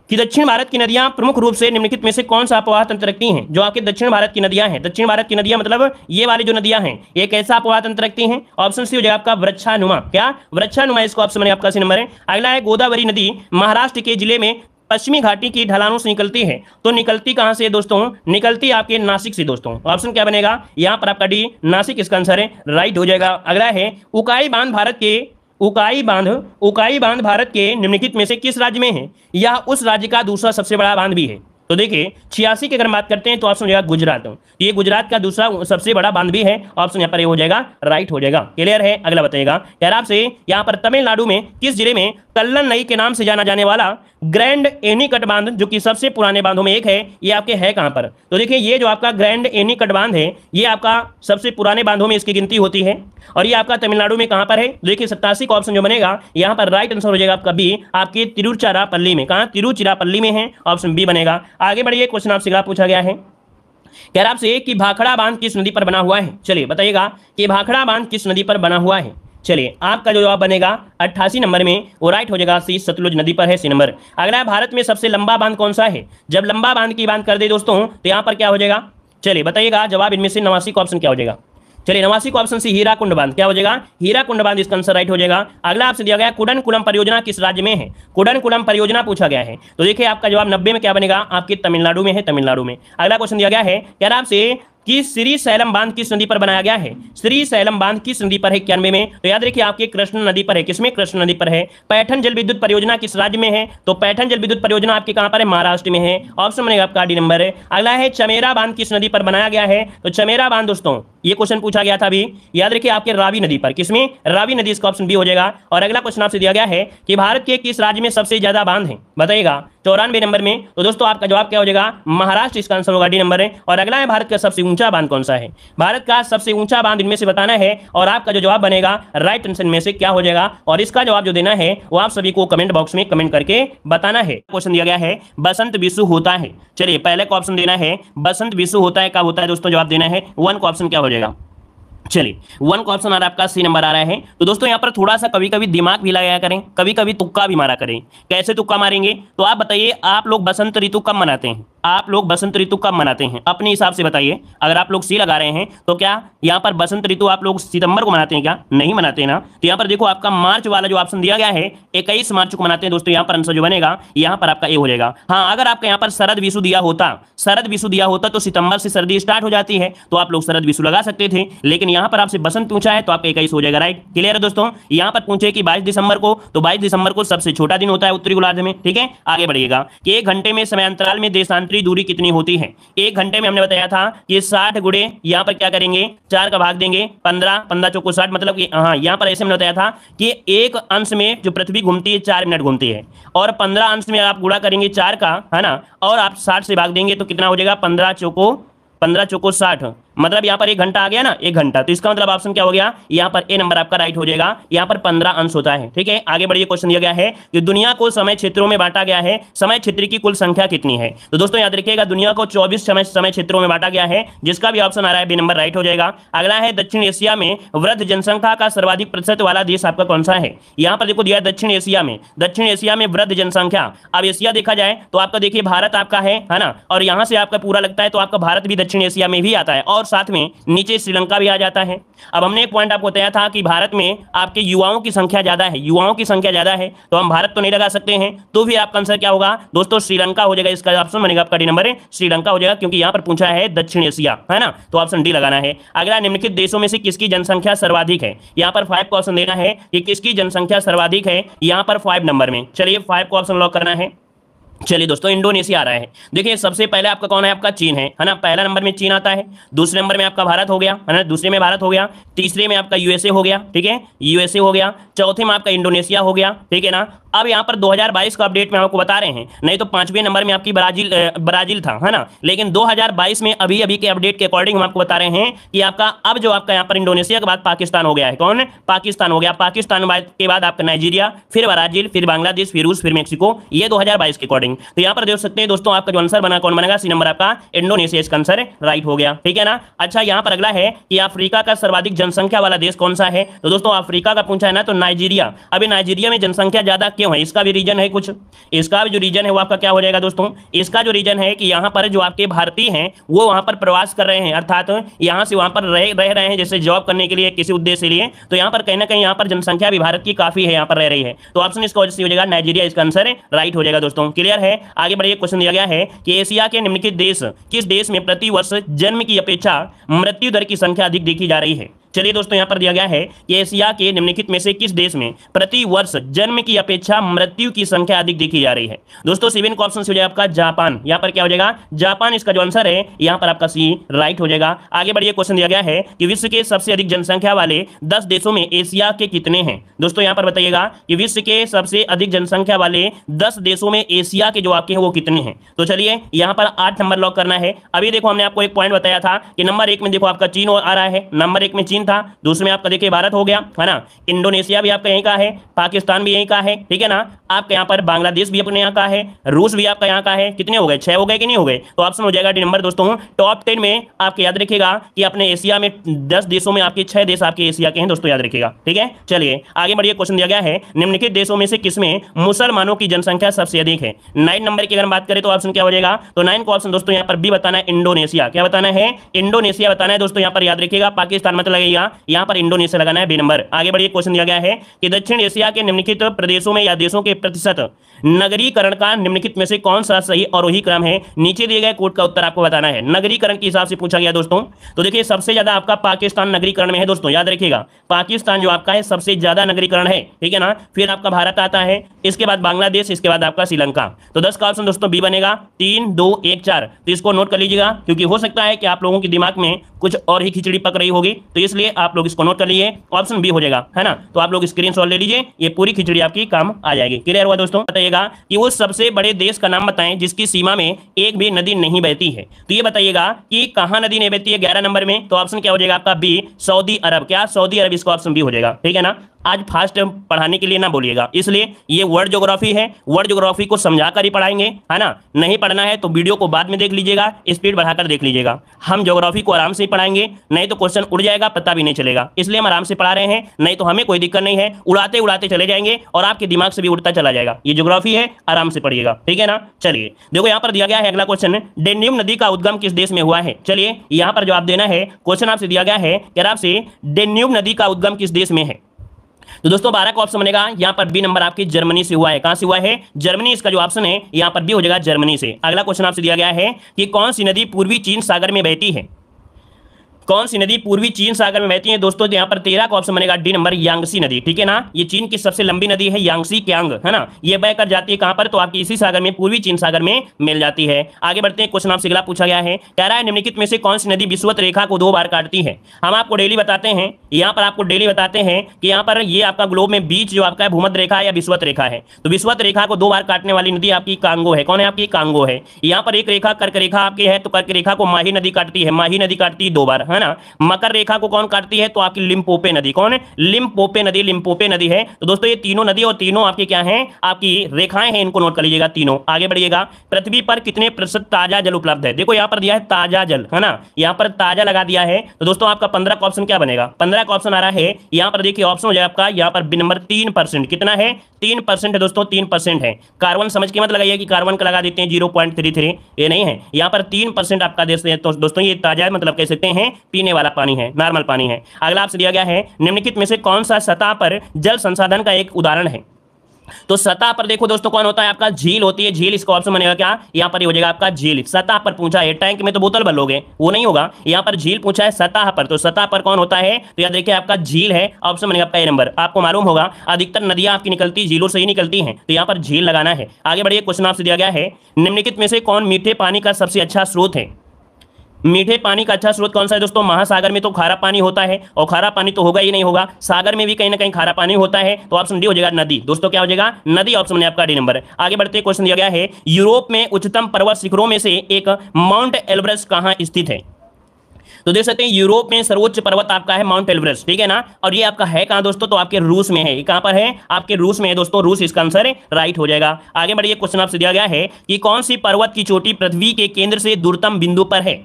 कि दक्षिण भारत की नदियां प्रमुख रूप से निम्नलिखित में से कौन सा अपवाह तंत्र रखती हैं? जो आपके दक्षिण भारत की नदियां हैं, दक्षिण भारत की नदियां मतलब ये वाली जो नदियां हैं, ये कैसा अपवाह तंत्र रखती हैं? ऑप्शन सी हो जाएगा आपका वृक्षानुमा। क्या? वृक्षानुमा, इसको ऑप्शन में आपका सी नंबर है। अगला है, गोदावरी नदी महाराष्ट्र के जिले में पश्चिमी घाटी की ढलानों से निकलती है। तो निकलती कहां से दोस्तों? निकलती आपके नासिक से दोस्तों। ऑप्शन क्या बनेगा यहाँ पर आपका डी, नासिक इसका आंसर है, राइट हो जाएगा। अगला है, उकाई बांध भारत के उकाई बांध भारत के निम्नलिखित में से किस राज्य में है? यह उस राज्य का दूसरा सबसे बड़ा बांध भी है। तो देखिए 86 की अगर बात करते हैं तो ऑप्शन हो जाएगा गुजरात। ये गुजरात का दूसरा सबसे बड़ा बांध भी है, ऑप्शन यहाँ पर ये हो जाएगा, राइट हो जाएगा। क्लियर है? अगला बताइएगा, यार आपसे यहाँ पर तमिलनाडु में किस जिले में कल्लन नई के नाम से जाना जाने वाला ग्रैंड एनीकट बांध, जो कि सबसे पुराने बांधों में एक है, ये आपके है कहां पर? तो देखिए ये जो आपका ग्रैंड एनीकट बांध है, ये आपका सबसे पुराने बांधों में इसकी गिनती होती है, और ये आपका तमिलनाडु में कहां पर है? देखिए 87 का ऑप्शन जो बनेगा यहां पर राइट आंसर हो जाएगा आपका बी, आपके तिरुचिरापल्ली में। कहां? तिरुचिरापल्ली में है, ऑप्शन बी बनेगा। आगे बढ़िए, क्वेश्चन आपसे पूछा गया है, कह रहा आपसे कि भाखड़ा बांध किस नदी पर बना हुआ है? चलिए बताइएगा कि भाखड़ा बांध किस नदी पर बना हुआ है। चलिए आपका जो जवाब बनेगा 88 नंबर में, वो राइट हो जाएगा सी, सतलुज नदी पर है, सी नंबर। अगला है, भारत में सबसे लंबा बांध कौन सा है? जब लंबा बांध की बात कर दे दोस्तों तो यहाँ पर क्या हो जाएगा? चलिए बताइएगा जवाब इनमें से 89 का ऑप्शन क्या हो जाएगा? चलिए 89 का ऑप्शन सी, हीराकुंड बांध। क्या हो जाएगा? हीराकुंड बांध इसका आंसर राइट हो जाएगा। अगला आपसे दिया गया, कुडनकुलम परियोजना किस राज्य में है? कुडनकुलम परियोजना पूछा गया है, तो देखिए आपका जवाब 90 में क्या बनेगा? आपके तमिलनाडु में है, तमिलनाडु में। अगला क्वेश्चन दिया गया है, कह रहा आपसे कि श्री सैलम बांध किस नदी पर बनाया गया है? श्री सैलम बांध किस नदी पर है 91 में? तो याद रखिए आपके कृष्ण नदी पर है। किसमें? कृष्ण नदी पर है। पैठन जल विद्युत परियोजना किस राज्य में है? तो पैठन जल विद्युत परियोजना आपके कहां पर है? महाराष्ट्र में है, ऑप्शन बनेगा आपका डी नंबर है। अगला है, चमेरा बांध किस नदी पर बनाया गया है? तो चमेरा बांध दोस्तों ये क्वेश्चन पूछा गया था अभी, याद रखिए आपके रावी नदी पर। किसमें? रावी नदी, इसका ऑप्शन बी हो जाएगा। और अगला क्वेश्चन आपसे दिया गया है कि भारत के किस राज्य में सबसे ज्यादा बांध है? बताइएगा 94 नंबर में। तो दोस्तों आपका जवाब क्या हो जाएगा? महाराष्ट्र इसका आंसर होगा, डी नंबर है। और अगला है, भारत का सबसे ऊंचा बांध कौन सा है? भारत का सबसे ऊंचा बांध इनमें से बताना है, और आपका जो जवाब बनेगा राइट आंसर में से क्या हो जाएगा, और इसका जवाब जो देना है वो आप सभी को कमेंट बॉक्स में कमेंट करके बताना है। क्वेश्चन दिया गया है, बसंत विश्व होता है। चलिए पहले का ऑप्शन देना है, बसंत विश्व होता है, कब होता है दोस्तों? जवाब देना है 1 का ऑप्शन क्या हो जाएगा? चलिए 1 का ऑप्शन आ रहा है आपका सी नंबर आ रहा है। तो दोस्तों यहाँ पर थोड़ा सा कभी कभी दिमाग भी लगाया करें, कभी कभी तुक्का भी मारा करें। कैसे तुक्का मारेंगे? तो आप बताइए, आप लोग बसंत ऋतु कब मनाते हैं? आप लोग बसंत ऋतु कब मनाते हैं? अपने हिसाब से बताइए। अगर आप लोग सी लगा रहे हैं तो क्या यहाँ पर बसंत ऋतु आप लोग सितंबर को मनाते हैं क्या? नहीं मनाते ना। तो यहाँ पर देखो आपका मार्च वाला जो ऑप्शन दिया गया है 21 मार्च को मनाते हैं दोस्तों। यहाँ पर आंसर जो बनेगा यहाँ पर आपका ए हो जाएगा। हाँ, अगर आपका यहाँ पर शरद विषु दिया होता तो सितंबर से सर्दी स्टार्ट हो जाती है, तो आप लोग शरद विषु लगा सकते थे, लेकिन यहाँ पर आपसे बसंत पूछा है तो आपका 21 हो जाएगा। राइट, क्लियर है दोस्तों। यहाँ पर पूछे कि 22 दिसंबर को, तो 22 दिसंबर को सबसे छोटा दिन होता है उत्तरी गोलार्ध में। ठीक है, आगे बढ़िएगा कि 1 घंटे में समयांतराल में देशांतरी दूरी कितनी होती है? 1 घंटे में हमने बताया था कि 60 गुणे यहाँ पर क्या करेंगे, 4 का भाग देंगे 15, 15 चौको 60, मतलब कि हाँ यहाँ पर ऐसे हमने बताया था कि एक अंश में जो पृथ्वी घूमती है 4 मिनट घूमती है, और 15 अंश में आप गुणा करेंगे 4 का, है ना, और आप 60 से भाग देंगे तो कितना हो जाएगा, 15 चौको 60, मतलब यहाँ पर 1 घंटा आ गया ना, 1 घंटा। तो इसका मतलब ऑप्शन क्या हो गया, यहाँ पर ए नंबर आपका राइट हो जाएगा। यहाँ पर 15 अंश होता है। ठीक है, आगे बढ़िए। क्वेश्चन दिया गया है कि दुनिया को समय क्षेत्रों में बांटा गया है, समय क्षेत्र की कुल संख्या कितनी है? तो दोस्तों याद रखिएगा, दुनिया को 24 समय क्षेत्रों में बांटा गया है, जिसका भी ऑप्शन आ रहा है बी नंबर राइट हो जाएगा। अगला है दक्षिण एशिया में वृद्ध जनसंख्या का सर्वाधिक प्रतिशत वाला देश आपका कौन सा है? यहाँ पर देखो दिया है दक्षिण एशिया में वृद्ध जनसंख्या। अब एशिया देखा जाए तो आपका देखिए भारत आपका है ना, और यहाँ से आपका पूरा लगता है तो आपका भारत भी दक्षिण एशिया में भी आता है, और साथ में नीचे श्रीलंका भी आ जाता है। अब हमने एक पॉइंट आपको बताया था कि भारत में आपके युवाओं की संख्या ज्यादा है, तो हम भारत तो नहीं लगा सकते हैं, तो फिर आपका आंसर क्या होगा दोस्तों, श्रीलंका हो जाएगा। इसका ऑप्शन बनेगा आपका डी नंबर, श्रीलंका हो जाएगा, क्योंकि यहां पर पूछा है दक्षिण एशिया, है ना, तो ऑप्शन डी लगाना है। अगला, निम्नलिखित देशों में से किसकी जनसंख्या सर्वाधिक है? यहां पर 5 का ऑप्शन देना है कि किसकी जनसंख्या सर्वाधिक है, यहां पर 5 नंबर में। चलिए 5 को ऑप्शन लॉक करना है। चलिए दोस्तों, इंडोनेशिया आ रहा है। देखिए सबसे पहले आपका कौन है, आपका चीन है ना, पहला नंबर में चीन आता है, दूसरे नंबर में आपका भारत हो गया, है ना, दूसरे में भारत हो गया, तीसरे में आपका यूएसए हो गया। ठीक है, यूएसए हो गया, चौथे में आपका इंडोनेशिया हो गया। ठीक है ना। अब यहाँ पर 2022 का अपडेट में आपको बता रहे हैं, नहीं तो 5वें नंबर में आपकी ब्राजील था, है ना, लेकिन 2022 में अभी के अपडेट के अकॉर्डिंग हम आपको बता रहे हैं कि आपका अब जो आपका यहाँ पर इंडोनेशिया के बाद पाकिस्तान हो गया है। कौन? पाकिस्तान हो गया। पाकिस्तान के बाद आपका नाइजीरिया, फिर ब्राजील, फिर बांग्लादेश, फिर रूस, फिर मेक्सिको, ये 2022 के अकॉर्डिंग। तो यहाँ पर देख सकते हैं दोस्तों, आपका जो आंसर बना कौन बनेगा, सी नंबर आपका इंडोनेशिया, इसका आंसर राइट हो गया। ठीक है ना। अच्छा, यहाँ पर अगला है कि अफ्रीका का सर्वाधिक जनसंख्या वाला देश कौन सा है? तो दोस्तों अफ्रीका का पूछा है ना, तो नाइजीरिया। अभी नाइजीरिया में जनसंख्या ज्यादा क्यों है, इसका भी रीजन है कुछ। इसका भी जो रीजन है वो आपका क्या हो जाएगा दोस्तों, इसका जो रीजन है कि यहाँ पर जो आपके भारतीय हैं वो वहां पर प्रवास कर रहे हैं, अर्थात यहाँ से वहां पर रह रहे हैं, जैसे जॉब करने के लिए, किसी उद्देश्य के लिए। तो यहाँ पर कहीं ना कहीं यहाँ पर जनसंख्या भी भारत की काफी है, यहाँ पर रह रही है। तो ऑप्शन इसका वजह से हो जाएगा नाइजीरिया, इसका आंसर राइट हो जाएगा दोस्तों। क्लियर है। आगे बढ़िए। क्वेश्चन दिया गया है कि एशिया के निम्नलिखित देश किस देश में प्रति वर्ष जन्म की अपेक्षा मृत्यु दर की संख्या अधिक देखी जा रही है? चलिए दोस्तों, यहां पर दिया गया है कि एशिया के निम्नलिखित में से किस देश में प्रति वर्ष जन्म की अपेक्षा मृत्यु की संख्या अधिक देखी जा रही है? दोस्तों 7 का ऑप्शन हो जाएगा आपका जापान। यहां पर क्या हो जाएगा, जापान, इसका जो आंसर है यहां पर आपका सी राइट हो जाएगा। आगे बढ़िए। क्वेश्चन दिया गया है कि विश्व के सबसे अधिक जनसंख्या वाले 10 देशों में एशिया के कितने हैं? दोस्तों यहां पर बताइएगा कि विश्व के सबसे अधिक जनसंख्या वाले 10 देशों में एशिया के जो आपके हैं वो कितने हैं? तो चलिए यहां पर 8 नंबर लॉक करना है। अभी देखो हमने आपको एक पॉइंट बताया था कि नंबर 1 में देखो आपका चीन आ रहा है, नंबर 1 में चीन था, दूसरे में आपका देखिए भारत हो गया, है ना, इंडोनेशिया भी आपका यहीं का है, पाकिस्तान भी यहीं का है। ठीक है ना। आपके यहाँ पर बांग्लादेश भी अपने यहाँ का है, रूस भी आपका यहाँ का है। कितने हो गए, 6 हो गए कि नहीं हो गए? तो ऑप्शन हो जाएगा डी नंबर दोस्तों। टॉप 10 में आपके याद रखिएगा कि अपने एशिया में 10 देशों में आपके 6 देश आपके एशिया के हैं दोस्तों, याद रखिएगा। ठीक है, चलिए आगे बढ़िए। क्वेश्चन दिया गया है निम्नलिखित देशों में से किसमें मुसलमानों की जनसंख्या सबसे अधिक है? 9 नंबर की अगर बात करें तो ऑप्शन क्या हो जाएगा, तो 9 को ऑप्शन दोस्तों यहाँ पर बी बताना है, इंडोनेशिया। क्या बताना है, इंडोनेशिया बताना है दोस्तों। यहाँ पर याद रखिएगा पाकिस्तान मत लगेगा, यहाँ पर इंडोनेशिया लगाना है, बी नंबर। आगे बढ़िए। क्वेश्चन दिया गया है कि दक्षिण एशिया के निम्नलिखित प्रदेशों में या देशों के प्रतिशत नगरीकरण का निम्नलिखित में से कौन सा सही और वही क्रम है? नीचे दिए गए कोड का उत्तर आपको बताना है। नगरीकरण के हिसाब से पूछा गया दोस्तों। तो देखिए सबसे ज्यादा आपका पाकिस्तान नगरीकरण में है दोस्तों, याद रखिएगा पाकिस्तान जो आपका है सबसे ज्यादा नगरीकरण है। ठीक है ना। फिर आपका भारत आता है, इसके बाद बांग्लादेश, इसके बाद आपका श्रीलंका। तो 10 का ऑप्शन दोस्तों बी बनेगा। 3 2 1 4। तो इसको नोट कर लीजिएगा, क्योंकि हो सकता है कि आप लोगों के दिमाग में कुछ और ही खिचड़ी पक रही होगी, तो इसलिए आप लोग इसको नोट कर लीजिए। ऑप्शन बी हो जाएगा, है ना। तो आप लोग स्क्रीनशॉट ले लीजिए, ये पूरी खिचड़ी आपकी काम आ जाएगी। क्लियर हुआ दोस्तों। बताइएगा कि वो सबसे बड़े देश का नाम बताएं जिसकी सीमा में एक भी नदी नहीं बहती है। तो ये बताइएगा कि कहां नदी नहीं बहती है 11 नंबर में। तो ऑप्शन क्या हो जाएगा आपका बी, सऊदी अरब। क्या, सऊदी अरब, इसका ऑप्शन बी हो जाएगा। ठीक है ना। आज फास्ट पढ़ाने के लिए ना बोलिएगा, इसलिए ये वर्ल्ड ज्योग्राफी है, वर्ल्ड ज्योग्राफी को समझाकर ही पढ़ाएंगे, है ना। नहीं पढ़ना है तो वीडियो को बाद में देख लीजिएगा, स्पीड बढ़ाकर देख लीजिएगा। हम ज्योग्राफी को आराम से ही पढ़ाएंगे, नहीं तो क्वेश्चन उड़ जाएगा, पता भी नहीं चलेगा, इसलिए हम आराम से पढ़ा रहे हैं। नहीं तो हमें कोई दिक्कत नहीं है, उड़ाते उड़ाते चले जाएंगे और आपके दिमाग से भी उड़ता चला जाएगा। ये ज्योग्राफी है, आराम से पढ़िएगा, ठीक है ना। चलिए देखो यहाँ पर दिया गया है अगला क्वेश्चन, डेन्यूब नदी का उद्गम किस देश में हुआ है। चलिए यहाँ पर जवाब देना है। क्वेश्चन आपसे दिया गया है, कह रहा आपसे डेन्यूब नदी का उद्गम किस देश में है। तो दोस्तों 12 का ऑप्शन बनेगा, यहाँ पर बी नंबर आपकी जर्मनी से हुआ है। कहां से हुआ है? जर्मनी। इसका जो ऑप्शन है यहाँ पर बी हो जाएगा जर्मनी से। अगला क्वेश्चन आपसे दिया गया है कि कौन सी नदी पूर्वी चीन सागर में बहती है। कौन सी नदी पूर्वी चीन सागर में बहती है दोस्तों। यहाँ पर 13 का ऑप्शन बनेगा डी नंबर यांगसी नदी, ठीक है ना। ये चीन की सबसे लंबी नदी है यांगसी क्यांग, है ना। ये बह कर जाती है कहां पर, तो आपकी इसी सागर में, पूर्वी चीन सागर में मिल जाती है। आगे बढ़ते हैं, क्वेश्चन आपसे अगला पूछा गया है, कह रहा है निम्नलिखित में से कौन सी नदी विषुवत रेखा को 2 बार काटती है। हम आपको डेली बताते हैं, यहाँ पर आपको डेली बताते हैं कि यहाँ पर ये आपका ग्लोब में बीच जो आपका भूमध्य रेखा है या विषुवत रेखा है, तो विषुवत रेखा को 2 बार काटने वाली नदी आपकी कांगो है। कौन है? आपकी कांगो है। यहाँ पर एक रेखा कर्क रेखा आपकी है, तो कर्क रेखा को माही नदी काटती है, माही नदी काटती है 2 बार, है ना। मकर रेखा को कौन काटती है, तो आपकी लिम्पोपे नदी। कौन है? लिम्पोपे नदी, लिम्पोपे नदी है। तो दोस्तों ये तीनों नदी और तीनों आपकी क्या हैं, आपकी रेखाएं हैं, इनको नोट कर लीजिएगा तीनों। आगे बढ़िएगा, पृथ्वी पर कितने प्रतिशत ताजा जल उपलब्ध है। देखो यहाँ पर दिया है ताजा जल, है ना, यहाँ पर ताजा लगा दिया है। तो दोस्तों आपका 15 का ऑप्शन क्या बनेगा? 15 का ऑप्शन आ रहा है यहाँ पर, देखिए ऑप्शन हो जाए आपका यहाँ पर बी नंबर 3%। कितना है? 3% है दोस्तों, 3% है। कार्बन समझ के मत लगाइए कि कार्बन का लगा देते हैं 0.33, ये नहीं है। यहाँ पर 3% आपका देते हैं। तो दोस्तों ये ताजा मतलब कह सकते हैं पीने वाला पानी है, नॉर्मल पानी है। अगला आपसे दिया गया है, निम्नलिखित में से कौन सा सतह पर जल संसाधन का एक उदाहरण है। तो सतह पर देखो दोस्तों कौन होता है, आपका झील होती है, झील। इसका ऑप्शन बनेगा क्या? यहाँ पर हो जाएगा आपका झील। सतह पर पूछा है, टैंक में तो बोतल भरोगे, वो नहीं होगा। यहाँ पर झील पूछा है सतह पर, तो सतह पर कौन होता है, तो याद रखिए आपका झील है। ऑप्शन बनेगा आपका ए नंबर। आपको मालूम होगा अधिकतर नदियां आपकी निकलती झीलों से ही निकलती हैं, तो यहाँ पर झील लगाना है। आगे बढ़िए, क्वेश्चन आपसे दिया गया है, निम्नलिखित में से कौन मीठे पानी का सबसे अच्छा स्रोत है। मीठे पानी का अच्छा स्रोत कौन सा है दोस्तों? महासागर में तो खारा पानी होता है, और खारा पानी तो होगा ही नहीं होगा, सागर में भी कहीं ना कहीं खारा पानी होता है। तो ऑप्शन डी हो जाएगा नदी। दोस्तों क्या हो जाएगा? नदी। ऑप्शन में आपका डी नंबर। आगे बढ़ते क्वेश्चन दिया गया है, यूरोप में उच्चतम पर्वत शिखरों में से एक माउंट एल्ब्रस कहां स्थित है। तो देख सकते हैं यूरोप में सर्वोच्च पर्वत आपका है माउंट एल्ब्रस, ठीक है ना। और ये आपका है कहां दोस्तों? तो आपके रूस में है। ये कहां पर है? आपके रूस में है दोस्तों। रूस इसका आंसर राइट हो जाएगा। आगे बढ़िए, क्वेश्चन आपसे दिया गया है कि कौन सी पर्वत की चोटी पृथ्वी के केंद्र से दूरतम बिंदु पर है।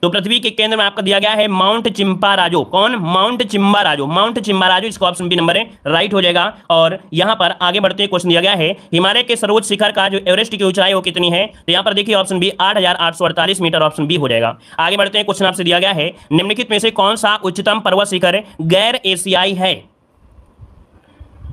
तो पृथ्वी के केंद्र में आपका दिया गया है माउंट चिंपाराजो। कौन? माउंट चिंबाराजो। माउंट चिंबाराजो, इसका ऑप्शन बी नंबर है, राइट हो जाएगा। और यहां पर आगे बढ़ते हुए क्वेश्चन दिया गया है, हिमालय के सर्वोच्च शिखर का जो एवरेस्ट की ऊंचाई वो कितनी है। तो यहां पर देखिए option B 8,848 metre, option B हो जाएगा। आगे बढ़ते हैं, क्वेश्चन आपसे दिया गया है, निम्नलिखित में से कौन सा उच्चतम पर्वत शिखर गैर एशियाई है।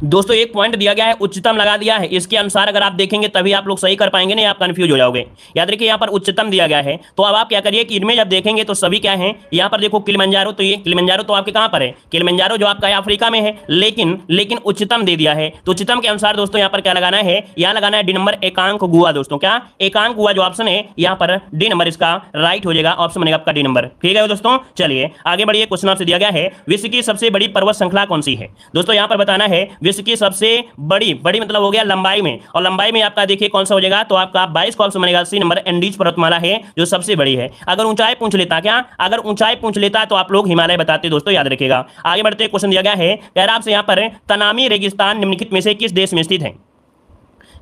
दोस्तों एक पॉइंट दिया गया है, उच्चतम लगा दिया है, इसके अनुसार अगर आप देखेंगे तभी आप लोग सही कर पाएंगे, नहीं आप कंफ्यूज हो जाओगे। याद रखिए यहाँ पर उच्चतम दिया गया है, तो अब आप क्या करिए कि इनमें जब देखेंगे तो सभी क्या है, यहाँ पर देखो किलिमंजारो, तो ये किलिमंजारो तो आपके कहाँ पर है, किलिमंजारो जो आपका अफ्रीका में है, लेकिन उच्चतम दे दिया है। तो उच्चतम के अनुसार दोस्तों यहाँ पर क्या लगाना है, यहाँ लगाना है डी नंबर एकांक गुआ। दोस्तों क्या एकांक गुआ जो ऑप्शन है यहाँ पर डी नंबर इसका राइट हो जाएगा। ऑप्शन बनेगा आपका डी नंबर, ठीक है दोस्तों। चलिए आगे बढ़िए, क्वेश्चन आपसे दिया गया है, विश्व की सबसे बड़ी पर्वत श्रृंखला कौन सी है। दोस्तों यहाँ पर बताना है विश्व की सबसे बड़ी मतलब हो गया लंबाई में, और लंबाई में आपका देखिए कौन सा हो जाएगा, तो आपका 22 का ऑप्शन बनेगा सी नंबर, एंडीज पर्वतमाला है जो सबसे बड़ी है। अगर ऊंचाई पूछ लेता, क्या अगर ऊंचाई पूछ लेता तो आप लोग हिमालय बताते दोस्तों, याद रखिएगा। आगे बढ़ते क्वेश्चन दिया गया है, कह रहा आपसे यहाँ पर तनामी रेगिस्तान निम्नलिखित में से किस देश में स्थित है।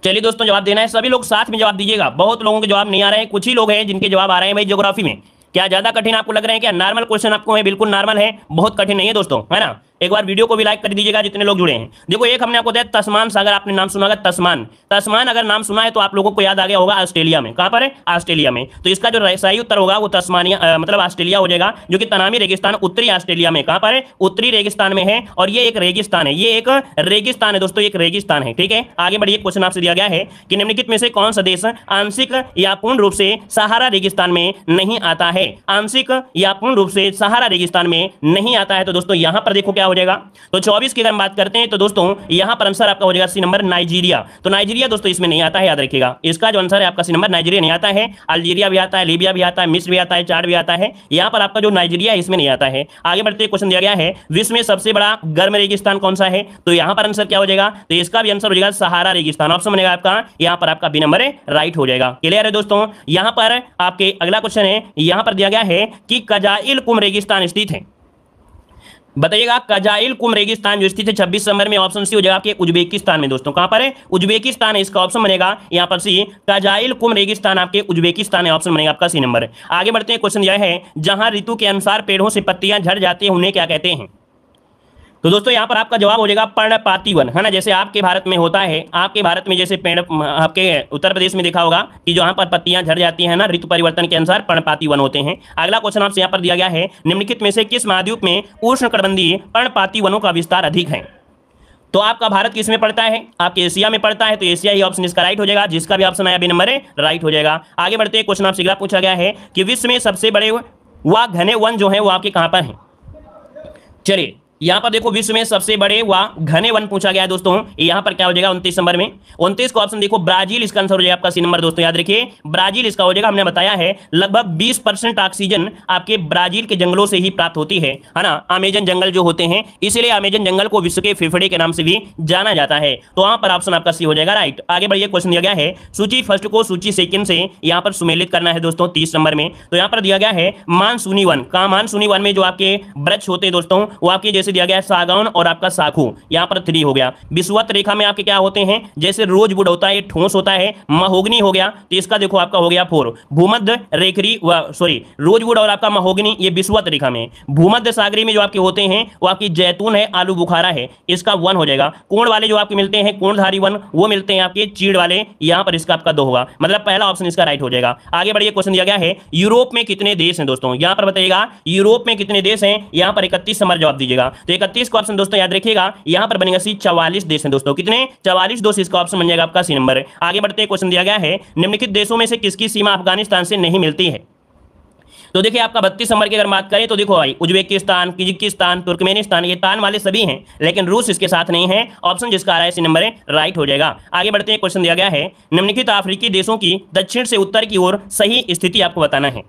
चलिए दोस्तों जवाब देना है, सभी लोग साथ में जवाब दीजिएगा। बहुत लोगों के जवाब नहीं आ रहे हैं, कुछ ही लोग हैं जिनके जवाब आ रहे हैं भाई ज्योग्राफी में। क्या ज्यादा कठिन आपको लग रहे हैं? क्या नॉर्मल क्वेश्चन आपको है? बिल्कुल नॉर्मल है, बहुत कठिन नहीं है दोस्तों, है ना। एक बार वीडियो को भी लाइक कर दीजिएगा जितने लोग जुड़े हैं। देखो एक हमने आपको दिया तस्मान सागर, आपने नाम सुना होगा तस्मान। तस्मान अगर नाम सुना है तो आप लोगों को याद आ गया होगा ऑस्ट्रेलिया में। कहां पर है? ऑस्ट्रेलिया में। तो इसका जो सही उत्तर होगा वो तस्मानिया मतलब ऑस्ट्रेलिया हो जाएगा, जो कि तनामी रेगिस्तान उत्तरी ऑस्ट्रेलिया में। कहां पर है? उत्तरी रेगिस्तान में है, और ये एक रेगिस्तान है, ये एक रेगिस्तान है दोस्तों, एक रेगिस्तान है, ठीक है। आगे बढ़िए, क्वेश्चन आपसे दिया गया है कि निम्नलिखित में से कौन सा देश आंशिक या पूर्ण रूप से सहारा रेगिस्तान में नहीं आता है। आंशिक या पूर्ण रूप से सहारा रेगिस्तान में नहीं आता है। तो दोस्तों यहां पर देखो क्या हो जाएगा, तो 24 की अगर हम बात करते हैं तो दोस्तों यहां पर आंसर आपका हो जाएगा सी नंबर नाइजीरिया। तो नाइजीरिया दोस्तों इसमें नहीं आता है, याद रखिएगा। इसका जो आंसर है आपका सी नंबर नाइजीरिया नहीं आता है। अल्जीरिया भी आता है, लीबिया भी आता है, मिस्र भी आता है, चाड भी आता है। यहां पर आपका जो नाइजीरिया है इसमें नहीं आता है। आगे बढ़ते क्वेश्चन दिया गया है, विश्व में सबसे बड़ा गर्म रेगिस्तान कौन सा है। तो यहां पर आंसर क्या हो जाएगा, तो इसका भी आंसर हो जाएगा सहारा रेगिस्तान। ऑप्शन बनेगा आपका यहां पर आपका बी नंबर राइट हो जाएगा। क्लियर है दोस्तों। यहां पर आपके अगला क्वेश्चन है, यहां पर दिया गया है कि कजाइल कुम रेगिस्तान स्थित है। बताइएगा कजाइल कुम रेगिस्तान जो स्थित है 26 नंबर में, ऑप्शन सी हो जाएगा आपके उज्बेकिस्तान में दोस्तों। कहां पर है? उज्बेकिस्तान है, इसका ऑप्शन बनेगा यहां पर सी। कजाइल कुम रेगिस्तान आपके उज्बेकिस्तान है, ऑप्शन बनेगा आपका सी नंबर। आगे बढ़ते हैं, क्वेश्चन यह है जहां ऋतु के अनुसार पेड़ों से पत्तियां झड़ जाती है उन्हें क्या कहते हैं? तो दोस्तों यहाँ पर आपका जवाब हो जाएगा पर्णपाती वन, है ना। जैसे आपके भारत में होता है, आपके भारत में जैसे पेड़, आपके उत्तर प्रदेश में देखा होगा कि जहाँ पर पत्तियां झड़ जाती हैं ना ऋतु परिवर्तन के अनुसार, पर्णपाती वन होते हैं। अगला क्वेश्चन आपसे यहाँ पर दिया गया है, निम्नलिखित में से किस महाद्वीप में उष्णकटिबंधीय पर्णपाती वनों का विस्तार अधिक है? तो आपका भारत किस में पड़ता है? आपके एशिया में पड़ता है, तो एशिया ही ऑप्शन इसका राइट हो जाएगा। जिसका भी ऑप्शन आया बी नंबर है राइट हो जाएगा। आगे बढ़ते हैं, क्वेश्चन आपसे अगला पूछा गया है कि विश्व में सबसे बड़े व घने वन जो है वो आपके कहां पर है? चलिए यहाँ पर देखो, विश्व में सबसे बड़े व घने वन पूछा गया है दोस्तों। यहाँ पर क्या हो जाएगा 29 नंबर में? 29 का ऑप्शन देखो ब्राजील, इसका आंसर हो जाएगा आपका सी नंबर दोस्तों। याद रखिए ब्राजील इसका हो जाएगा। हमने बताया है लगभग 20% ऑक्सीजन आपके ब्राजील के जंगलों से ही प्राप्त होती है ना। अमेजन जंगल जो होते हैं, इसीलिए अमेजन जंगल को विश्व के फेफड़े के नाम से भी जाना जाता है। तो वहां पर ऑप्शन आपका सी हो जाएगा राइट। आगे बढ़िए, क्वेश्चन दिया गया है सूची फर्स्ट को सूची सेकंड से यहाँ पर सुमेलित करना है दोस्तों 30 नंबर में। तो यहाँ पर दिया गया है मानसूनी वन का, मानसूनी वन में जो आपके वृक्ष होते हैं दोस्तों वो आपके जैसे दिया गया है सागौन और आपका साखू, यहाँ पर 3 हो गया। विषुवत रेखा में आपके क्या होते हैं? जैसे रोजवुड होता है, ठोस होता है, महोगनी हो गया, तो इसका देखो आपका हो गया 4। भूमध्य रेखरी सॉरी रोजवुड और आपका महोगनी ये विषुवत रेखा में। भूमध्य सागरी में जो आपके होते हैं वो आपकी जैतून है, आलू बुखारा है, इसका 1 हो जाएगा। कोण वाले जो आपके मिलते हैं, कोणधारी वन, वो मिलते हैं आपके चीड़ वाले, यहाँ पर इसका आपका 2 होगा। मतलब पहला ऑप्शन इसका राइट हो जाएगा। आगे बढ़िए, क्वेश्चन दिया गया है यूरोप में कितने देश हैं दोस्तों? यहाँ पर बताइएगा यूरोप में कितने देश हैं? यहाँ पर 31 नंबर जवाब दीजिएगा। तो 31 का ऑप्शन दोस्तों याद रखिएगा, यहां पर बनेगा सी 44 देश हैं दोस्तों। कितने? 44 देश, इसका ऑप्शन बन जाएगा आपका सी नंबर। आगे बढ़ते हैं, क्वेश्चन दिया गया है निम्नलिखित देशों में से किसकी सीमा अफगानिस्तान से नहीं मिलती है? तो देखिए आपका 32 नंबर की अगर बात करें तो देखो भाई उज्बेकिस्तान, किर्गिस्तान, तुर्कमेनिस्तान ये तान वाले सभी हैं, लेकिन रूस इसके साथ नहीं है। ऑप्शन जिसका आ रहा है सी नंबर राइट हो जाएगा। आगे बढ़ते हैं, क्वेश्चन दिया गया है निम्नलिखित अफ्रीकी देशों की दक्षिण से उत्तर की ओर सही स्थिति आपको बताना है।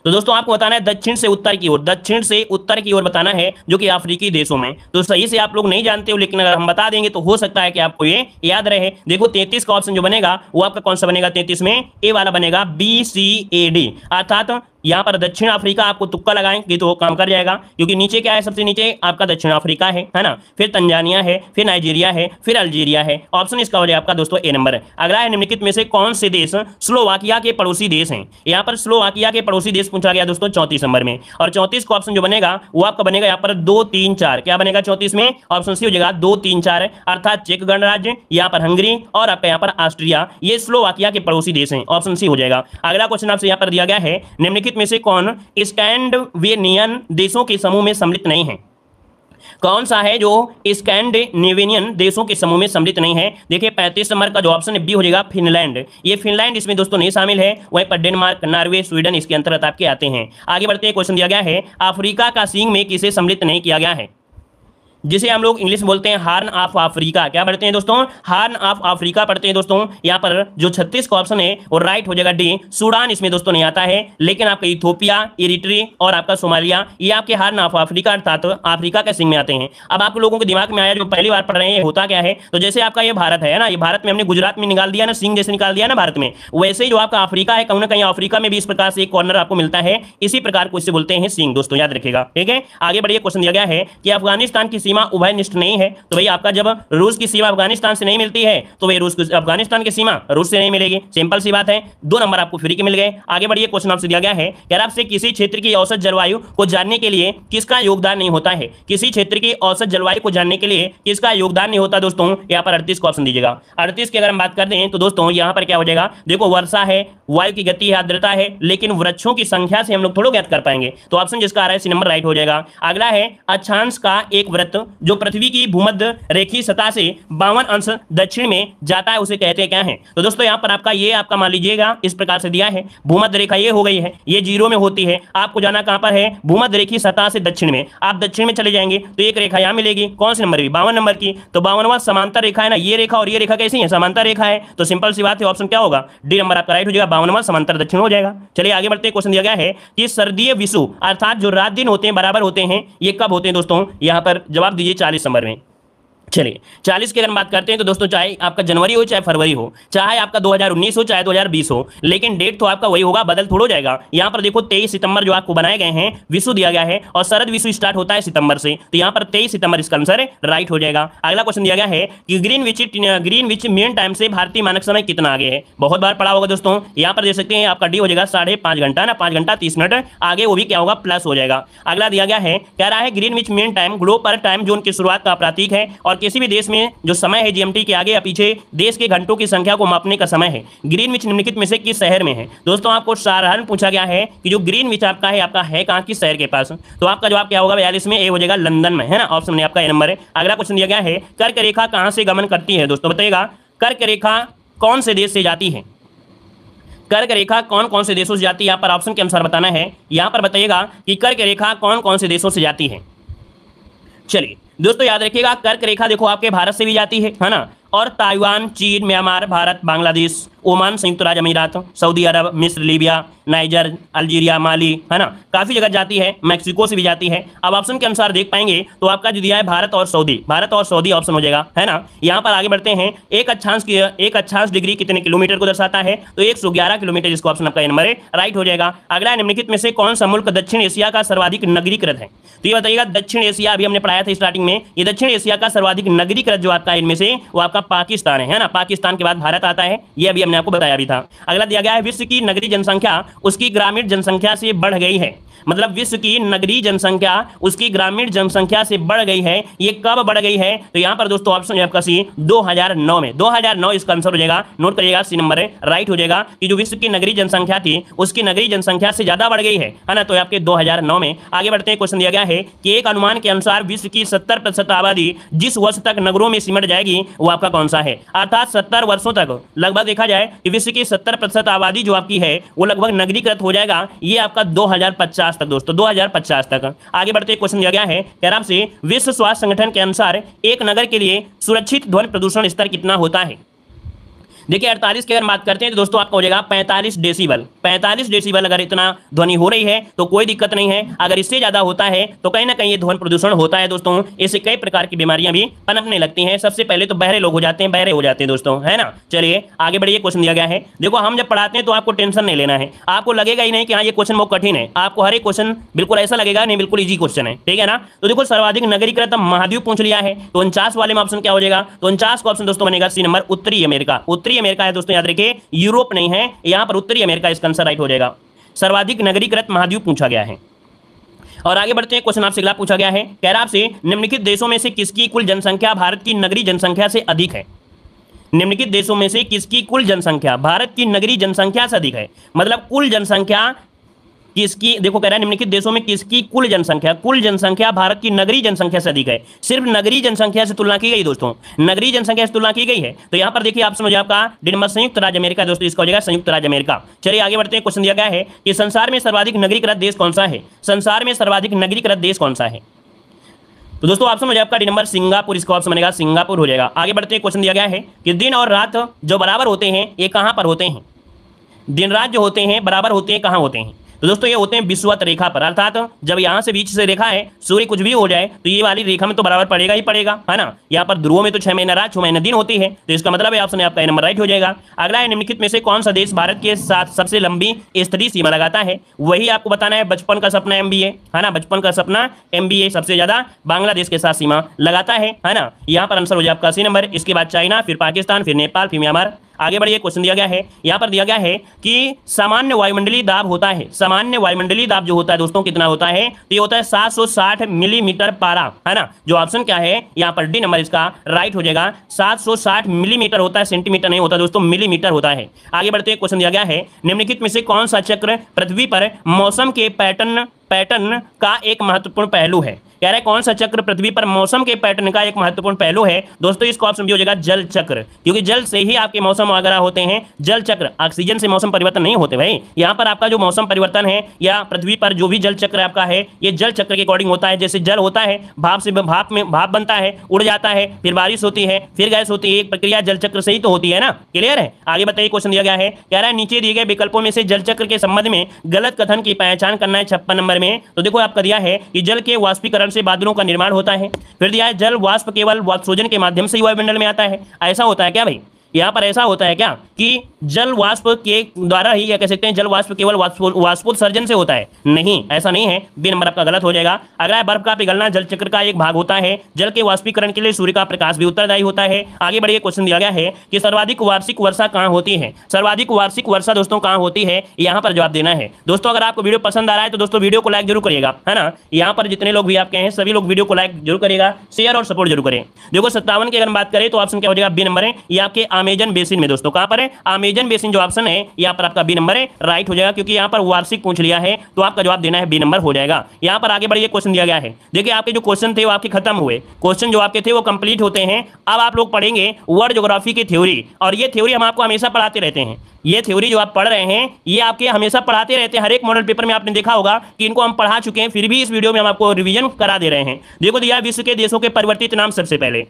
तो दोस्तों आपको बताना है दक्षिण से उत्तर की ओर, दक्षिण से उत्तर की ओर बताना है जो कि अफ्रीकी देशों में। तो सही से आप लोग नहीं जानते हो, लेकिन अगर हम बता देंगे तो हो सकता है कि आपको ये याद रहे। देखो 33 का ऑप्शन जो बनेगा वो आपका कौन सा बनेगा? 33 में ए वाला बनेगा, BCAD, अर्थात यहाँ पर दक्षिण अफ्रीका। आपको तुक्का लगाएंगे तो काम कर जाएगा, क्योंकि नीचे क्या है? सबसे नीचे आपका दक्षिण अफ्रीका है ना, फिर तंजानिया है, फिर नाइजीरिया है, फिर अल्जीरिया है। ऑप्शन इसका हो जाएगा आपका दोस्तों ए नंबर। अगला है निम्नलिखित में से कौन से देश स्लोवाकिया के पड़ोसी देश हैं? यहाँ पर स्लोवाकिया के पड़ोसी देश पूछा गया दोस्तों 34 नंबर में। और 34 का ऑप्शन जो बनेगा वो आपका बनेगा यहाँ पर 2, 3, 4। क्या बनेगा 34 में? ऑप्शन सी हो जाएगा 2, 3, 4, अर्थात चेक गणराज्य, यहाँ पर हंगरी और आपका यहाँ पर ऑस्ट्रिया, ये स्लोवाकिया के पड़ोसी देश हैं। ऑप्शन सी हो जाएगा। अगला क्वेश्चन आपसे यहाँ पर दिया गया है निम्नलिखित में से कौन स्कैंडिनेवियन देशों के समूह में सम्मिलित नहीं है? कौन सा है जो स्कैंडिनेवियन देशों के समूह में सम्मिलित नहीं है? देखिए 35 नंबर का जो ऑप्शन है बी हो जाएगा फिनलैंड। ये फिनलैंड इसमें दोस्तों नहीं शामिल है। वहीं पर डेनमार्क, नॉर्वे, स्वीडन इसके अंतर्गत आपके आते हैं। आगे बढ़ते हैं, क्वेश्चन दिया गया है अफ्रीका का सींग में किसे सम्मिलित नहीं किया गया है? जिसे हम लोग इंग्लिश में बोलते हैं हार्न ऑफ अफ्रीका। क्या पढ़ते हैं दोस्तों? हार्न ऑफ अफ्रीका पढ़ते हैं दोस्तों। यहाँ पर जो 36 का ऑप्शन है वो राइट हो जाएगा डी। सूडान इसमें दोस्तों नहीं आता है, लेकिन आपका इथोपिया, इरिट्री और आपका सोमालिया ये आपके हार्न ऑफ अफ्रीका अर्थात अफ्रीका के सिंह में आते हैं। अब आप लोगों के दिमाग में आया जो पहली बार पढ़ रहे हैं होता क्या है? तो जैसे आपका ये भारत है ना, ये भारत में हमने गुजरात में निकाल दिया ना, सिंह जैसे निकाल दिया ना भारत में, वैसे ही जो आपका अफ्रीका है, कहीं ना कहीं अफ्रीका में भी इस प्रकार से एक कॉर्नर आपको मिलता है। इसी प्रकार को इससे बोलते हैं सिंह दोस्तों, याद रखेगा। ठीक है, आगे बढ़िए, क्वेश्चन दिया गया है कि अफगानिस्तान की सीमा उभयनिष्ठ नहीं है। तो भाई आपका जब रूस की सीमा अफगानिस्तान से नहीं मिलती है तो भाई अफगानिस्तान की सीमा रूस से नहीं मिलेगी। सिंपल सी बात है। 2 नंबर आपको फ्री के मिल गए। आगे बढ़िए, क्वेश्चन आपसे दिया गया है कि आपसे किसी क्षेत्र की औसत जलवायु को जानने के लिए किसका योगदान नहीं होता है? किसी क्षेत्र की औसत जलवायु को जानने के लिए किसका योगदान नहीं होता दोस्तों? यहाँ पर 38 का ऑप्शन दीजिएगा। 38 की अगर हम बात करते हैं तो दोस्तों यहाँ पर क्या हो जाएगा? देखो वर्षा है, वायु की गति है, आर्द्रता है, लेकिन वृक्षों की संख्या से हम लोग थोड़ा ज्ञात कर पाएंगे। तो ऑप्शन जिसका आ रहा है सी नंबर राइट हो जाएगा। अगला है अक्षांश का एक वृत्त जो पृथ्वी की भूमध्य रेखीय सतह से 52 अंश दक्षिण में जाता है, उसे कहते हैं क्या है? तो दोस्तों यहाँ पर आपका ये आपका मान लीजिएगा इस प्रकार से दिया है, भूमध्य रेखा ये हो गई है, ये 0 में होती है। आपको जाना कहां पर है? भूमध्य रेखीय सतह से दक्षिण में। आप दक्षिण में चले जाएंगे तो एक रेखा यहाँ मिलेगी, कौन से नंबर की? 52 नंबर की। तो 52वां समांतर रेखा है ना, ये रेखा और ये रेखा कैसी है? समांतर रेखा है। तो सिंपल सी बात है, ऑप्शन क्या होगा? डी नंबर आपका राइट हो जाएगा। 52वां समांतर दक्षिण हो जाएगा। चलिए आगे बढ़ते हैं। क्वेश्चन दिया गया है कि सर्दीय विषुव अर्थात जो रात दिन होते हैं बराबर होते हैं, ये कब होते हैं दोस्तों? यहाँ पर जवाब दीजिए 40 नंबर में। चलिए 40 की अगर बात करते हैं तो दोस्तों चाहे आपका जनवरी हो चाहे फरवरी हो, चाहे आपका 2019 हो चाहे 2020 हो, लेकिन डेट तो आपका वही होगा, बदल थोड़ा जाएगा। यहाँ पर देखो 23 सितंबर जो आपको बनाए गए हैं विश्व दिया गया है और शरद विश्व स्टार्ट होता है सितंबर से, तो यहाँ पर 23 सितंबर इसका आंसर राइट हो जाएगा। अगला क्वेश्चन दिया गया है कि ग्रीनविच मीन टाइम से भारतीय मानक समय कितना आगे है। बहुत बार पढ़ा होगा दोस्तों, यहाँ पर देख सकते हैं आपका डी हो जाएगा 5.5 घंटा ना, 5 घंटा 30 मिनट आगे, वो भी क्या होगा प्लस हो जाएगा। अगला दिया गया है, कह रहा है ग्रीनविच मीन टाइम ग्लोब पर टाइम जोन की शुरुआत का प्रतीक है और किसी भी देश में जो समय है जीएमटी के आगे या पीछे देश के घंटों की संख्या को मापने का समय है। ग्रीनविच निम्नलिखित में से किस शहर में है। दोस्तों आपको साधारण पूछा गया है कि जो ग्रीनविच आपका है कहाँ किस शहर के पास, तो आपका जवाब क्या होगा 42 में, ए हो जाएगा लंदन में, है ना, ऑप्शन में आपका ए नंबर है। अगला क्वेश्चन दिया गया है, कर्क रेखा कहाँ से गमन करती है। दोस्तों बताइएगा कर्क रेखा कौन से देश से जाती है, कर्क रेखा कौन कौन से देशों से जाती है, यहाँ पर ऑप्शन के अनुसार बताना है। यहाँ पर बताइएगा कि कर्क रेखा कौन कौन से देशों से जाती है। चलिए दोस्तों याद रखिएगा कर्क रेखा देखो आपके भारत से भी जाती है ना, और ताइवान, चीन, म्यांमार, भारत, बांग्लादेश, ओमान, संयुक्त राज्य अमीरात, सऊदी अरब, मिस्र, लीबिया, नाइजर, अल्जीरिया, माली, है ना, काफी जगह जाती है, मैक्सिको से भी जाती है। अब ऑप्शन के अनुसार देख पाएंगे तो आपका जो दिया है भारत और सऊदी ऑप्शन हो जाएगा, है ना। यहाँ पर आगे बढ़ते हैं, एक अक्षांश डिग्री कितने किलोमीटर को दर्शाता है, तो 111 किलोमीटर, जिसको ऑप्शन आपका नंबर है राइट हो जाएगा। अगला निम्नलिखित में से कौन सा मुल्क दक्षिण एशिया का सर्वाधिक नगरीकृत है, तो ये बताइएगा दक्षिण एशिया, अभी हमने पढ़ाया था स्टार्टिंग में, ये दक्षिण एशिया का सर्वाधिक नगरीकृत जो आता है इनमें से वो आपका पाकिस्तान है ना, पाकिस्तान के बाद भारत आता है, ये अभी हमने आपको बताया भी था। अगला दिया गया है, विश्व की नगरीय जनसंख्या उसकी ग्रामीण जनसंख्या से बढ़ गई है, मतलब विश्व की नगरीय जनसंख्या उसकी ग्रामीण जनसंख्या से बढ़ गई है, ये कब बढ़ गई है, तो यहाँ पर दोस्तों ऑप्शन है आपका सी 2009 में, 2009 इसका आंसर हो जाएगा, नोट करिएगा सी नंबर है राइट हो जाएगा, कि जो विश्व की नगरीय जनसंख्या थी उसकी नगरीय जनसंख्या से ज्यादा बढ़ गई है ना, तो आपके 2009 में। आगे बढ़ते हैं, क्वेश्चन दिया गया है कि एक अनुमान के अनुसार विश्व की 70% आबादी जिस वर्ष तक नगरों में सिमट जाएगी वो आपका कौन सा है, अर्थात 70 वर्षों तक लगभग देखा जाए कि विश्व की 70% आबादी जो आपकी है वो लगभग नगरीकृत हो जाएगा, ये आपका 2050 तक दोस्तों, 2050 तक। आगे बढ़ते क्वेश्चन दिया गया है, कह रहा आपसे विश्व स्वास्थ्य संगठन के अनुसार एक नगर के लिए सुरक्षित ध्वनि प्रदूषण स्तर कितना होता है। देखिए 48 की अगर बात करते हैं तो दोस्तों आपका हो जाएगा 45 डेसिबल। 45 डेसिबल अगर इतना ध्वनि हो रही है तो कोई दिक्कत नहीं है, अगर इससे ज्यादा होता है तो कहीं ना कहीं ये ध्वनि प्रदूषण होता है दोस्तों, इससे कई प्रकार की बीमारियां भी पनपने लगती हैं। सबसे पहले तो बहरे लोग हो जाते हैं, बहरे हो जाते हैं दोस्तों, है ना। चलिए आगे बढ़िए, क्वेश्चन दिया गया है, देखो हम जब पढ़ाते हैं तो आपको टेंशन नहीं लेना है, आपको लगेगा ही नहीं कि हाँ ये क्वेश्चन बहुत कठिन है, आपको हर एक क्वेश्चन बिल्कुल ऐसा लगेगा नहीं बिल्कुल ईजी क्वेश्चन है, ठीक है ना। तो देखो सर्वाधिक नगरीकृत महाद्वीप पूछ लिया है, तो 49 वाले में ऑप्शन क्या हो जाएगा, तो 49 का ऑप्शन दोस्तों बनेगा सी नंबर उत्तरी अमेरिका। उत्तरी अमेरिका है दोस्तों, याद रखिए यूरोप नहीं है, यहां पर उत्तरी अमेरिका इसका आंसर राइट हो जाएगा। सर्वाधिक नगरीकृत महाद्वीप पूछा गया है। और आगे बढ़ते हैं, क्वेश्चन आपसे अगला पूछा गया है, कह रहा आपसे निम्नलिखित देशों में से किसकी कुल जनसंख्या भारत की नगरीय जनसंख्या से अधिक है। निम्नलिखित देशों में से किसकी कुल जनसंख्या भारत की नगरीय जनसंख्या से अधिक है, मतलब कुल जनसंख्या किसकी, देखो कह रहा है निम्नलिखित देशों में किसकी कुल जनसंख्या भारत की नगरीय जनसंख्या से अधिक है। सिर्फ नगरीय जनसंख्या से तुलना की गई दोस्तों, नगरीय जनसंख्या से तुलना की गई है। तो यहां पर देखिए आप समझिए आपका डी नंबर संयुक्त राज्य अमेरिका दोस्तों, इसका हो जाएगा संयुक्त राज्य अमेरिका। चलिए आगे बढ़ते हैं, क्वेश्चन दिया गया है कि संसार में सर्वाधिक नगरीकृत देश कौन सा है। संसार में सर्वाधिक नगरीकृत देश कौन सा है, तो दोस्तों ऑप्शन हो जाएगा आपका डी नंबर सिंगापुर, इसका ऑप्शन बनेगा सिंगापुर हो जाएगा। आगे बढ़ते हैं, क्वेश्चन दिया गया है कि दिन और रात जो बराबर होते हैं ये कहां पर होते हैं। दिन रात जो होते हैं बराबर होते हैं, कहां होते हैं, तो दोस्तों ये होते हैं विषुवत रेखा पर, अर्थात जब यहाँ से बीच से रेखा है सूर्य कुछ भी हो जाए तो ये वाली रेखा में तो बराबर पड़ेगा ही पड़ेगा, है ना। यहाँ पर ध्रुवों में तो 6 महीना रात 6 महीना दिन होती है, तो इसका मतलब है ऑप्शन आपका नंबर राइट हो जाएगा। अगला है निम्नलिखित में से कौन सा देश भारत के साथ सबसे लंबी स्तरीय सीमा लगाता है, वही आपको बताना है। बचपन का सपना MBA, है ना, बचपन का सपना MBA सबसे ज्यादा बांग्लादेश के साथ सीमा लगाता है ना। यहाँ पर आंसर हो जाए आपका सी नंबर, इसके बाद चाइना, फिर पाकिस्तान, फिर नेपाल, फिर म्यांमार। आगे बढ़िए, क्वेश्चन दिया गया है, यहाँ पर दिया गया है कि सामान्य वायुमंडलीय दाब होता है, सामान्य वायुमंडलीय दाब जो होता है दोस्तों कितना होता है, तो ये होता है 760 मिलीमीटर पारा, है ना। जो ऑप्शन क्या है यहाँ पर डी नंबर इसका राइट हो जाएगा, 760 मिलीमीटर होता है, सेंटीमीटर नहीं होता दोस्तों, मिलीमीटर होता है। आगे बढ़ते हैं, क्वेश्चन दिया गया है, निम्नलिखित में से कौन सा चक्र पृथ्वी पर मौसम के पैटर्न का एक महत्वपूर्ण पहलू है। कह रहा है कौन सा चक्र पृथ्वी पर मौसम के पैटर्न का एक महत्वपूर्ण पहलू है दोस्तों, इसका ऑप्शन भी हो जाएगा जल चक्र, क्योंकि जल से ही आपके मौसम वगैरह होते हैं। जल चक्र, ऑक्सीजन से मौसम परिवर्तन नहीं होते भाई, यहाँ पर आपका जो मौसम परिवर्तन है या पृथ्वी पर जो भी जल चक्र आपका है ये जल चक्र के अकॉर्डिंग होता है। जैसे जल होता है भाप से, भाप बनता है, उड़ जाता है, फिर बारिश होती है, फिर गैस होती है, एक प्रक्रिया जल चक्र से ही तो होती है ना। क्लियर है। आगे बताइए, क्वेश्चन दिया गया है, कह रहा है नीचे दिए गए विकल्पों में से जल चक्र के संबंध में गलत कथन की पहचान करना है 56 नंबर में, तो देखो आपका दिया है कि जल के वाष्पीकरण से बादलों का निर्माण होता है। फिर दिया है जल वाष्प केवल वाष्पोजन के माध्यम से ही वायुमंडल में आता है। ऐसा होता है क्या भाई? यहाँ पर ऐसा होता है क्या कि जल वाष्प के द्वारा ही, या कह सकते हैं जल वाष्प केवल वाष्पोत्सर्जन से होता है? नहीं, ऐसा नहीं है। बी नंबर आपका गलत हो जाएगा। अगला बर्फ का पिघलना जल चक्र का एक भाग होता है। जल के वाष्पीकरण के लिए सूर्य का प्रकाश भी उत्तरदायी होता है। आगे बढ़िए, क्वेश्चन दिया गया है कि सर्वाधिक वार्षिक वर्षा कहाँ होती है? सर्वाधिक वार्षिक वर्षा दोस्तों कहाँ होती है? यहाँ पर जवाब देना है। दोस्तों अगर आपको वीडियो पसंद आ रहा है तो दोस्तों वीडियो को लाइक जरूर करिएगा, है ना। यहाँ पर जितने लोग भी आपके हैं सभी लोग वीडियो को लाइक जरूर करिएगा, शेयर और सपोर्ट जरूर करें। देखो 57 की अगर बात करें तो ऑप्शन क्या हो जाएगा? बी नंबर है। ये आपके अमेजन बेसिन में दोस्तों, कहां पर है? अमेजन बेसिन जो ऑप्शन है यहाँ पर आपका बी नंबर है, राइट हो जाएगा, क्योंकि यहाँ पर वार्षिक पूछ लिया है तो आपका जवाब देना है बी नंबर हो जाएगा। यहाँ पर आगे बढ़िए, क्वेश्चन दिया गया है। देखिए आपके जो क्वेश्चन थे वो आपके खत्म हुए, क्वेश्चन जो आपके थे वो कंप्लीट होते हैं। अब आप लोग पढ़ेंगे वर्ल्ड ज्योग्राफी की थ्योरी, और ये थ्योरी हम आपको हमेशा पढ़ाते रहते हैं। ये थ्योरी जो आप पढ़ रहे हैं ये आपके हमेशा पढ़ाते रहते हैं। हर एक मॉडल पेपर में आपने देखा होगा कि इनको हम पढ़ा चुके हैं, फिर भी इस वीडियो में हम आपको रिवीजन करा दे रहे हैं। देखो दिया विश्व के देशों के परिवर्तित नाम। सबसे पहले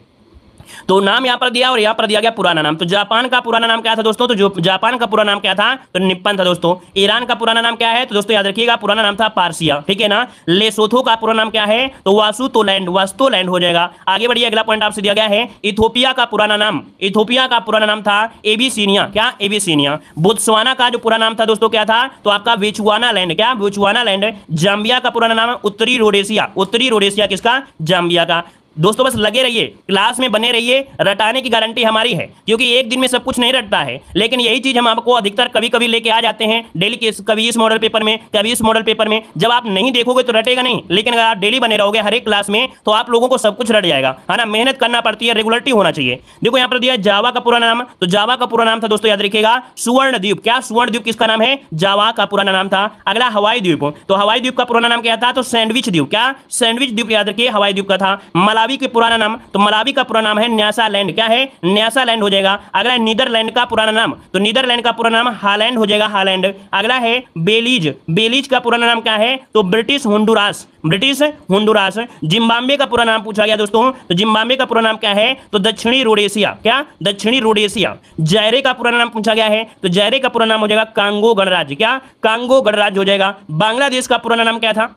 तो नाम यहाँ पर दिया और यहाँ पर दिया गया पुराना नाम। तो जापान का पुराना नाम क्या था दोस्तों? तो जो जापान का पुराना नाम क्या था? तो निप्पन था दोस्तों। ईरान का पुराना नाम क्या है? तो दोस्तों याद रखिएगा पुराना नाम था पार्सिया, ठीक है ना। लेसोथो का पुराना नाम क्या है? तो वासुतोलैंड, वास्तोलैंड हो जाएगा। आगे बढ़िए, अगला पॉइंट आपसे दिया गया है इथोपिया का पुराना नाम। इथोपिया का पुराना नाम था एबिसिनिया, क्या? एबिसिनिया। बोत्सवाना का जो पुराना नाम था दोस्तों क्या था? तो आपका बेचुआना लैंड, क्या? बेचुआना लैंड। जाम्बिया का पुराना नाम उत्तरी रोडेशिया। उत्तरी रोडेशिया किसका? जाम्बिया का। दोस्तों बस लगे रहिए, क्लास में बने रहिए, रटाने की गारंटी हमारी है, क्योंकि एक दिन में सब कुछ नहीं रटता है। लेकिन यही चीज हम आपको अधिकतर कभी कभी लेके आ जाते हैं डेली के, कभी इस मॉडल पेपर में, कभी इस मॉडल पेपर में। जब आप नहीं देखोगे तो रटेगा नहीं, लेकिन अगर आप डेली बने रहोगे हर एक क्लास में तो आप लोगों को सब कुछ रट जाएगा, है ना। मेहनत करना पड़ती है, रेगुलरिटी होना चाहिए। देखो यहाँ पर दिया जावा का पुराना नाम। तो जावा का पुराना नाम था दोस्तों, याद रखिएगा सुवर्ण द्वीप। क्या? सुवर्ण द्वीप किसका नाम है? जावा का पुराना नाम था। अगला हवाई द्वीप। तो हवाई द्वीप का पुराना नाम क्या था? तो सैंडविच द्वीप। क्या? सैंडविच द्वीप याद रखिए, हवाई द्वीप का था। मलावी के पुराना नाम, तो मलावी का पुराना नाम है न्यासालैंड। क्या है? न्यासालैंड हो जाएगा। अगला नीदरलैंड का पुराना नाम। तो नीदरलैंड का पुराना नाम हालैंड हो जाएगा, हालैंड। अगला है बेलीज। बेलीज का पुराना नाम क्या है? तो British Honduras, British Honduras. Zimbabwe का पुराना नाम पूछा गया दोस्तों, तो जिम्बाब्वे का पुराना नाम क्या है? तो दक्षिणी रोडेशिया। क्या? दक्षिणी रोडेशिया। जायरे का पुराना नाम पूछा गया है, तो जायरे का पुराना नाम हो जाएगा कांगो गणराज्य। क्या? कांगो गणराज्य हो जाएगा। बांग्लादेश का पुराना नाम क्या था?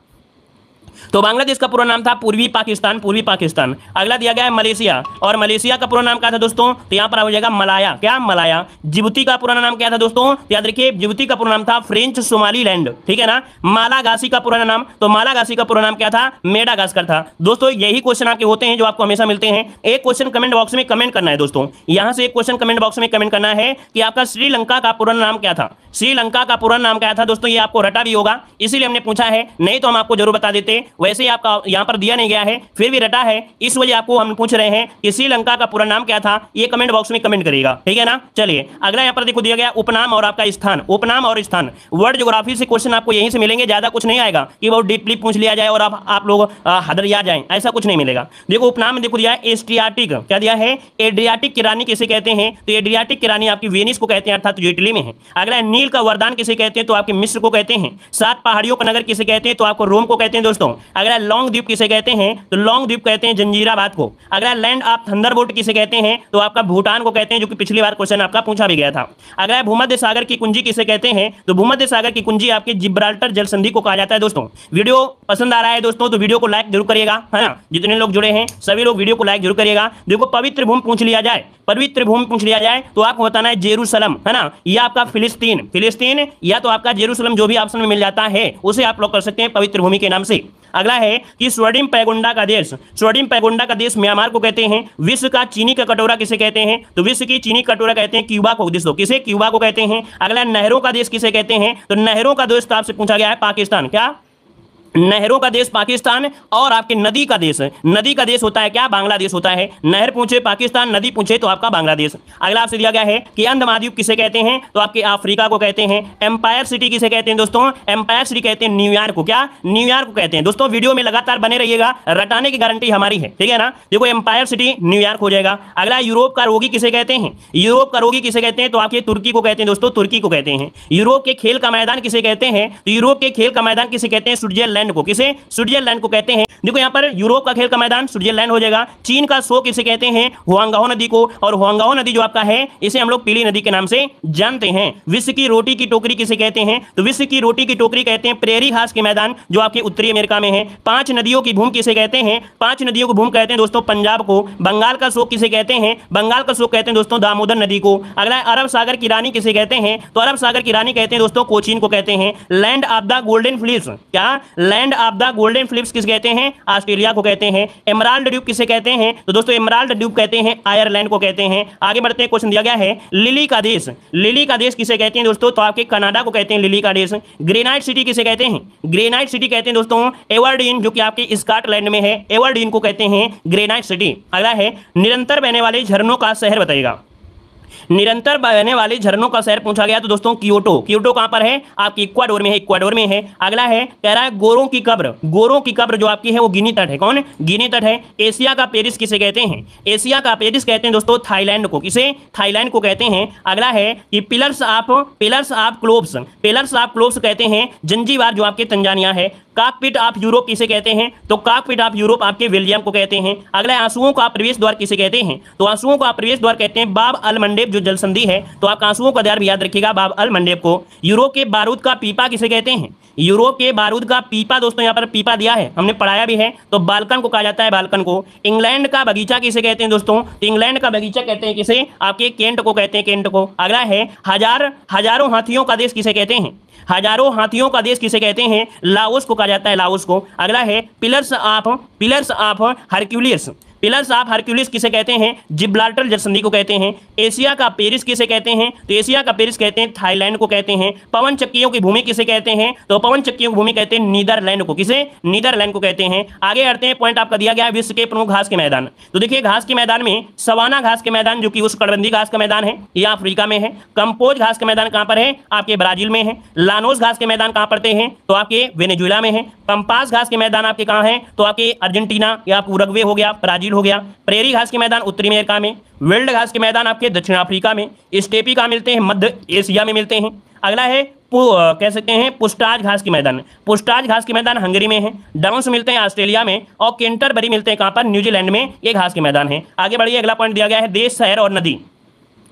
तो बांग्लादेश का पूरा नाम था पूर्वी पाकिस्तान, पूर्वी पाकिस्तान। अगला दिया गया है मलेशिया, और मलेशिया का पूरा नाम क्या था दोस्तों? तो यहाँ पर हो जाएगा मलाया। क्या? मलाया। जिबूती का पुराना नाम क्या था दोस्तों? तो याद रखिए जिबूती का पूरा नाम था फ्रेंच सोमालीलैंड, ठीक है ना। मालागासी का पुराना नाम, तो मालागासी का पूरा नाम क्या था? मेडागास्कर था। दोस्तों यही क्वेश्चन आपके होते हैं जो आपको हमेशा मिलते हैं। एक क्वेश्चन कमेंट बॉक्स में कमेंट करना है दोस्तों, यहाँ से एक क्वेश्चन कमेंट बॉक्स में कमेंट करना है कि आपका श्रीलंका का पुराना नाम क्या था? श्रीलंका का पुराना नाम क्या था दोस्तों? ये आपको रटा भी होगा, इसीलिए हमने पूछा है, नहीं तो हम आपको जरूर बता देते। वैसे ही आपका यहाँ पर दिया नहीं गया है, फिर भी रटा है, इस वजह आपको हम पूछ रहे हैं कि श्रीलंका का पूरा नाम क्या था। ये कमेंट बॉक्स में कमेंट करिएगा, ठीक है ना। चलिए अगला यहाँ पर देखो दिया गया उपनाम और आपका स्थान। उपनाम और स्थान वर्ल्ड ज्योग्राफी से क्वेश्चन आपको यहीं से मिलेंगे, ज्यादा कुछ नहीं आएगा कि बहुत डीपली पूछ लिया जाए और आप लोग हदरिया जाए, ऐसा कुछ नहीं मिलेगा। देखो उपनाम देखो दिया है एड्रियाटिक। क्या दिया है? एड्रियाटिक की रानी किसे कहते हैं? तो एड्रियाटिक की रानी आपकी वेनिस को कहते हैं, अर्थात जो इटली में है। अगला नील का वरदान किसे कहते हैं? तो आपके मिस्र को कहते हैं। 7 पहाड़ियों का नगर किसे कहते हैं? तो आपको रोम को कहते हैं दोस्तों। अगला लॉन्ग द्वीप किसे कहते हैं? तो लॉन्ग द्वीप कहते हैं जंजीराबाद को। अगला लैंड ऑफ थंडरबोल्ट किसे कहते हैं? तो आपका भूटान को कहते हैं, जो कि पिछली बार क्वेश्चन आपका पूछा भी गया था। अगला भूमध्य सागर की कुंजी किसे कहते हैं? तो भूमध्य सागर की कुंजी आपके जिब्राल्टर जल संधि को कहा जाता है। दोस्तों वीडियो पसंद आ रहा है दोस्तों तो वीडियो को लाइक जरूर करिएगा, है ना। जितने लोग जुड़े हैं सभी लोग वीडियो को लाइक जरूर करिएगा। देखो पवित्र भूमि पूछ लिया जाए, पवित्र भूमि पूछ लिया जाए तो आपको बताना है जेरूसलम, है ना, या आपका फिलिस्तीन, फिलिस्तीन या तो आपका जेरूसलम, जो भी ऑप्शन में मिल जाता है उसे आप लोग कर सकते हैं पवित्र भूमि के नाम से। अगला है कि स्वर्णिम पैगोंडा का देश, स्वर्णिम पैगोंडा का देश म्यांमार को कहते हैं। विश्व का चीनी का कटोरा किसे कहते हैं? तो विश्व की चीनी कटोरा कहते हैं क्यूबा को। दोस्तों किसे? क्यूबा को कहते हैं। अगला नहरों का देश किसे कहते हैं? तो नहरों का देश तो आपसे पूछा गया है पाकिस्तान। क्या? नहरों का देश पाकिस्तान। और आपके नदी का देश, नदी का देश होता है क्या? बांग्लादेश होता है। नहर पूछे पाकिस्तान, नदी पूछे तो आपका बांग्लादेश। अगला आपसे दिया गया है कि अंध महाद्वीप किसे कहते हैं? तो आपके अफ्रीका को कहते हैं। एम्पायर सिटी किसे कहते हैं दोस्तों? एम्पायर सिटी कहते हैं न्यूयॉर्क को। क्या? न्यूयॉर्क को कहते हैं। दोस्तों वीडियो में लगातार बने रहिएगा, रटाने की गारंटी हमारी है, ठीक है ना। देखो एम्पायर सिटी न्यूयॉर्क हो जाएगा। अगला यूरोप का रोगी किसे कहते हैं? यूरोप का रोगी किसे कहते हैं? तो आपके तुर्की को कहते हैं दोस्तों, तुर्की को कहते हैं। यूरोप के खेल का मैदान किसे कहते हैं? तो यूरोप के खेल का मैदान किसे कहते हैं? स्विट्जरलैंड स्विट्जरलैंड को, किसे, स्विट्जरलैंड को कहते हैं। देखो यहाँ पर यूरोप का खेल का मैदान स्विट्जरलैंड हो जाएगा। चीन का शो किसे कहते हैं, हुआंगाओ नदी को, और हुआंगाओ नदी जो आपका है इसे हम लोग पीली नदी के नाम से जानते हैं। विश्व की रोटी की टोकरी किसे कहते हैं, तो विश्व की रोटी की टोकरी कहते हैं प्रेरी घास के मैदान जो आपके उत्तरी अमेरिका में है। 5 नदियों की भूमि किसे कहते हैं, 5 नदियों की भूमि कहते हैं दोस्तों पंजाब को। बंगाल का शोक किसे कहते हैं, बंगाल का शोक कहते हैं दोस्तों दामोदर नदी को। अगला अरब सागर की रानी किसे कहते हैं, तो अरब सागर की रानी कहते हैं दोस्तों कोचीन को कहते हैं। Land of the golden Philips, क्या, land of the golden Philips किसे कहते हैं, ऑस्ट्रेलिया को कहते हैं। एमराल्ड ड्यूब किसे कहते हैं, तो दोस्तों एमराल्ड ड्यूब कहते हैं आयरलैंड को कहते हैं। आगे बढ़ते हैं, क्वेश्चन दिया गया है लिली का देश, लिली का देश किसे कहते हैं दोस्तों, तो आपके कनाडा को कहते हैं लिली का देश। ग्रेनाइट सिटी किसे कहते हैं, ग्रेनाइट सिटी कहते हैं दोस्तों एवर्डीन जो कि आपके स्कॉटलैंड में है, एवर्डीन को कहते हैं ग्रेनाइट सिटी। अगला है निरंतर बहने वाले झरनों का शहर बताइएगा, निरंतर बहने वाले झरनों का शहर पूछा गया तो दोस्तों क्योटो, क्योटो कहां पर है, आपकी इक्वाडोर में है, इक्वाडोर में है। अगला है कह रहा है गोरों की कब्र, गोरों की कब्र जो आपकी है वो गिनी तट है, कौन, गिनी तट है। एशिया का पेरिस किसे कहते हैं, एशिया का पेरिस कहते हैं दोस्तों थाईलैंड को, किसे, थाईलैंड को कहते हैं। अगला है कि pillars of cloves, pillars of cloves कहते हैं जंजीबार जो आपके तंजानिया है। कॉकपिट ऑफ यूरोप किसे कहते हैं, तो कॉकपिट ऑफ यूरोप आपके बेल्जियम को कहते हैं। अगला आंसुओं का प्रवेश द्वार किसे कहते हैं, तो आंसुओं का प्रवेश द्वार कहते हैं बाब अल मंडेब जो जल संधि है, तो आप आंसुओं का द्वार भी याद रखिएगा बाब अल मंडेब को। यूरोप के बारूद का पीपा किसे कहते हैं, यूरोप के बारूद का पीपा, दोस्तों यहाँ पर पीपा दिया है, हमने पढ़ाया भी है, तो बाल्कन को कहा जाता है, बाल्कन को। इंग्लैंड का बगीचा किसे कहते हैं दोस्तों, तो इंग्लैंड का बगीचा कहते हैं किसे, आपके केंट को कहते हैं, केंट को। अगला है हजारों हाथियों का देश किसे कहते हैं, हजारों हाथियों का देश किसे कहते हैं, लाओस को कहा जाता है, लाओस को। अगला है pillars of Hercules, pillars of Hercules किसे कहते हैं, जिब्राल्टर जल संधि को कहते हैं। एशिया का पेरिस किसे कहते हैं, तो एशिया का पेरिस कहते हैं थाईलैंड को कहते हैं। पवन चक्कियों की भूमि किसे कहते हैं, तो पवन चक्कियों की भूमि कहते हैं नीदरलैंड को, किसे, नीदरलैंड को कहते हैं। आगे बढ़ते हैं, पॉइंट आपका दिया गया है विश्व के प्रमुख घास के मैदान, तो देखिए घास के मैदान में सवाना घास के मैदान जो कि उष्णकटिबंधीय घास का मैदान है, यह अफ्रीका में है। कंपोज घास के मैदान कहां पर है, आपके ब्राजील में है। लानोस घास के मैदान कहां पड़ते हैं, तो आपके वेनेजुएला में है। पंपास घास के मैदान आपके कहां हैं, तो आपके अर्जेंटीना या उरुग्वे हो गया, ब्राजील हो गया। प्रेरी घास के मैदान उत्तरी अमेरिका में। विल्ड घास के मैदान आपके दक्षिण अफ्रीका में। स्टेपी कहां मिलते हैं, मध्य एशिया में मिलते हैं। अगला है कह सकते हैं पुस्टाज घास के मैदान, पुस्टाज घास के मैदान हंगरी में है। डाउन्स मिलते हैं ऑस्ट्रेलिया में, और कैंटरबरी मिलते हैं कहां पर, न्यूजीलैंड में, ये घास के मैदान है। आगे बढ़िए, अगला पॉइंट दिया गया है देश, शहर और नदी,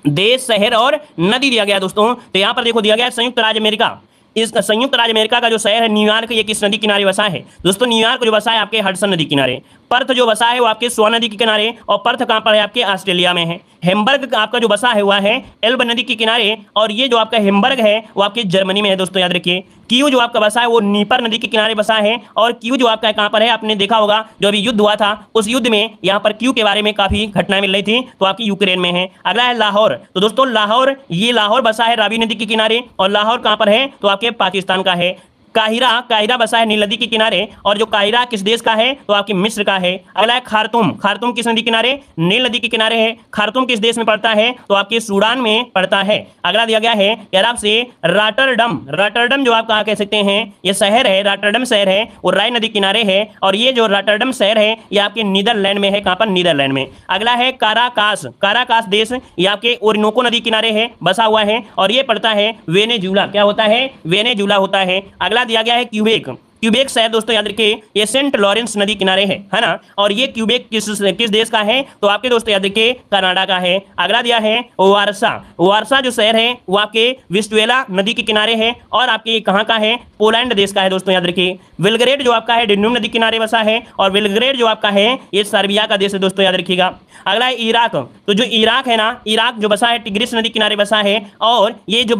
देश, शहर और नदी दिया गया दोस्तों। तो यहाँ पर देखो दिया गया है संयुक्त राज्य अमेरिका, इस संयुक्त राज्य अमेरिका का जो शहर है न्यूयॉर्क, ये किस नदी किनारे बसा है दोस्तों, न्यूयॉर्क जो बसा है आपके हडसन नदी किनारे। पर्थ जो बसा है वो आपके स्wan नदी के किनारे, और पर्थ कहाँ पर है, आपके ऑस्ट्रेलिया में है। हेम्बर्ग आपका जो बसा है हुआ है एल्ब नदी के किनारे, और ये जो आपका हेम्बर्ग है वो आपके जर्मनी में है दोस्तों, याद रखिए। कीव जो आपका बसा है वो नीपर नदी के किनारे बसा है, और कीव जो आपका कहाँ पर है, आपने देखा होगा जो अभी युद्ध हुआ था उस युद्ध में यहाँ पर कीव के बारे में काफी घटनाएं मिल रही थी, तो आपकी यूक्रेन में है। अगला है लाहौर, तो दोस्तों लाहौर, ये लाहौर बसा है रावी नदी के किनारे, और लाहौर कहाँ पर है, तो आपके पाकिस्तान का है। काहिरा, काहिरा बसा है नील नदी के किनारे, और जो काहिरा किस देश का है, तो आपके मिस्र का है। अगला है खार्तूम, खार्तूम किस नदी किनारे, नील नदी के किनारे है। खार्तूम किस देश में पड़ता है, तो आपके सूडान में पड़ता है। अगला दिया गया है यार आपसे रॉटरडम, रॉटरडम जो आप कहा कह सकते हैं ये शहर है, रॉटरडम शहर है वो राय नदी किनारे है, और ये जो रॉटरडम शहर है ये आपके नीदरलैंड में है, कहां पर, नीदरलैंड में। अगला है काराकास, काराकास देश ये आपके ओरिनोको नदी किनारे है, बसा हुआ है, और ये पड़ता है वेनेजुला, क्या होता है, वेनेजुला होता है। अगला दिया गया है क्यूबेक, क्यूबेक शहर दोस्तों याद रखिए ये सेंट लॉरेंस नदी किनारे है ना, और ये क्यूबेक किस देश का है, तो आपके दोस्तों याद रखिए कनाडा का है। अगला दिया है वारसा, वारसा जो शहर है वो आपके विस्टुएला नदी के किनारे है, और आपके कहाँ का है, पोलैंड देश का है दोस्तों, याद रखिए। विलग्रेड जो आपका है डेन्यूब नदी किनारे बसा है, और विलग्रेड जो आपका है ये सर्बिया का देश है दोस्तों, याद रखिएगा। अगला है इराक, तो जो इराक है ना, इराक जो बसा है टिग्रिस नदी किनारे बसा है, और ये जो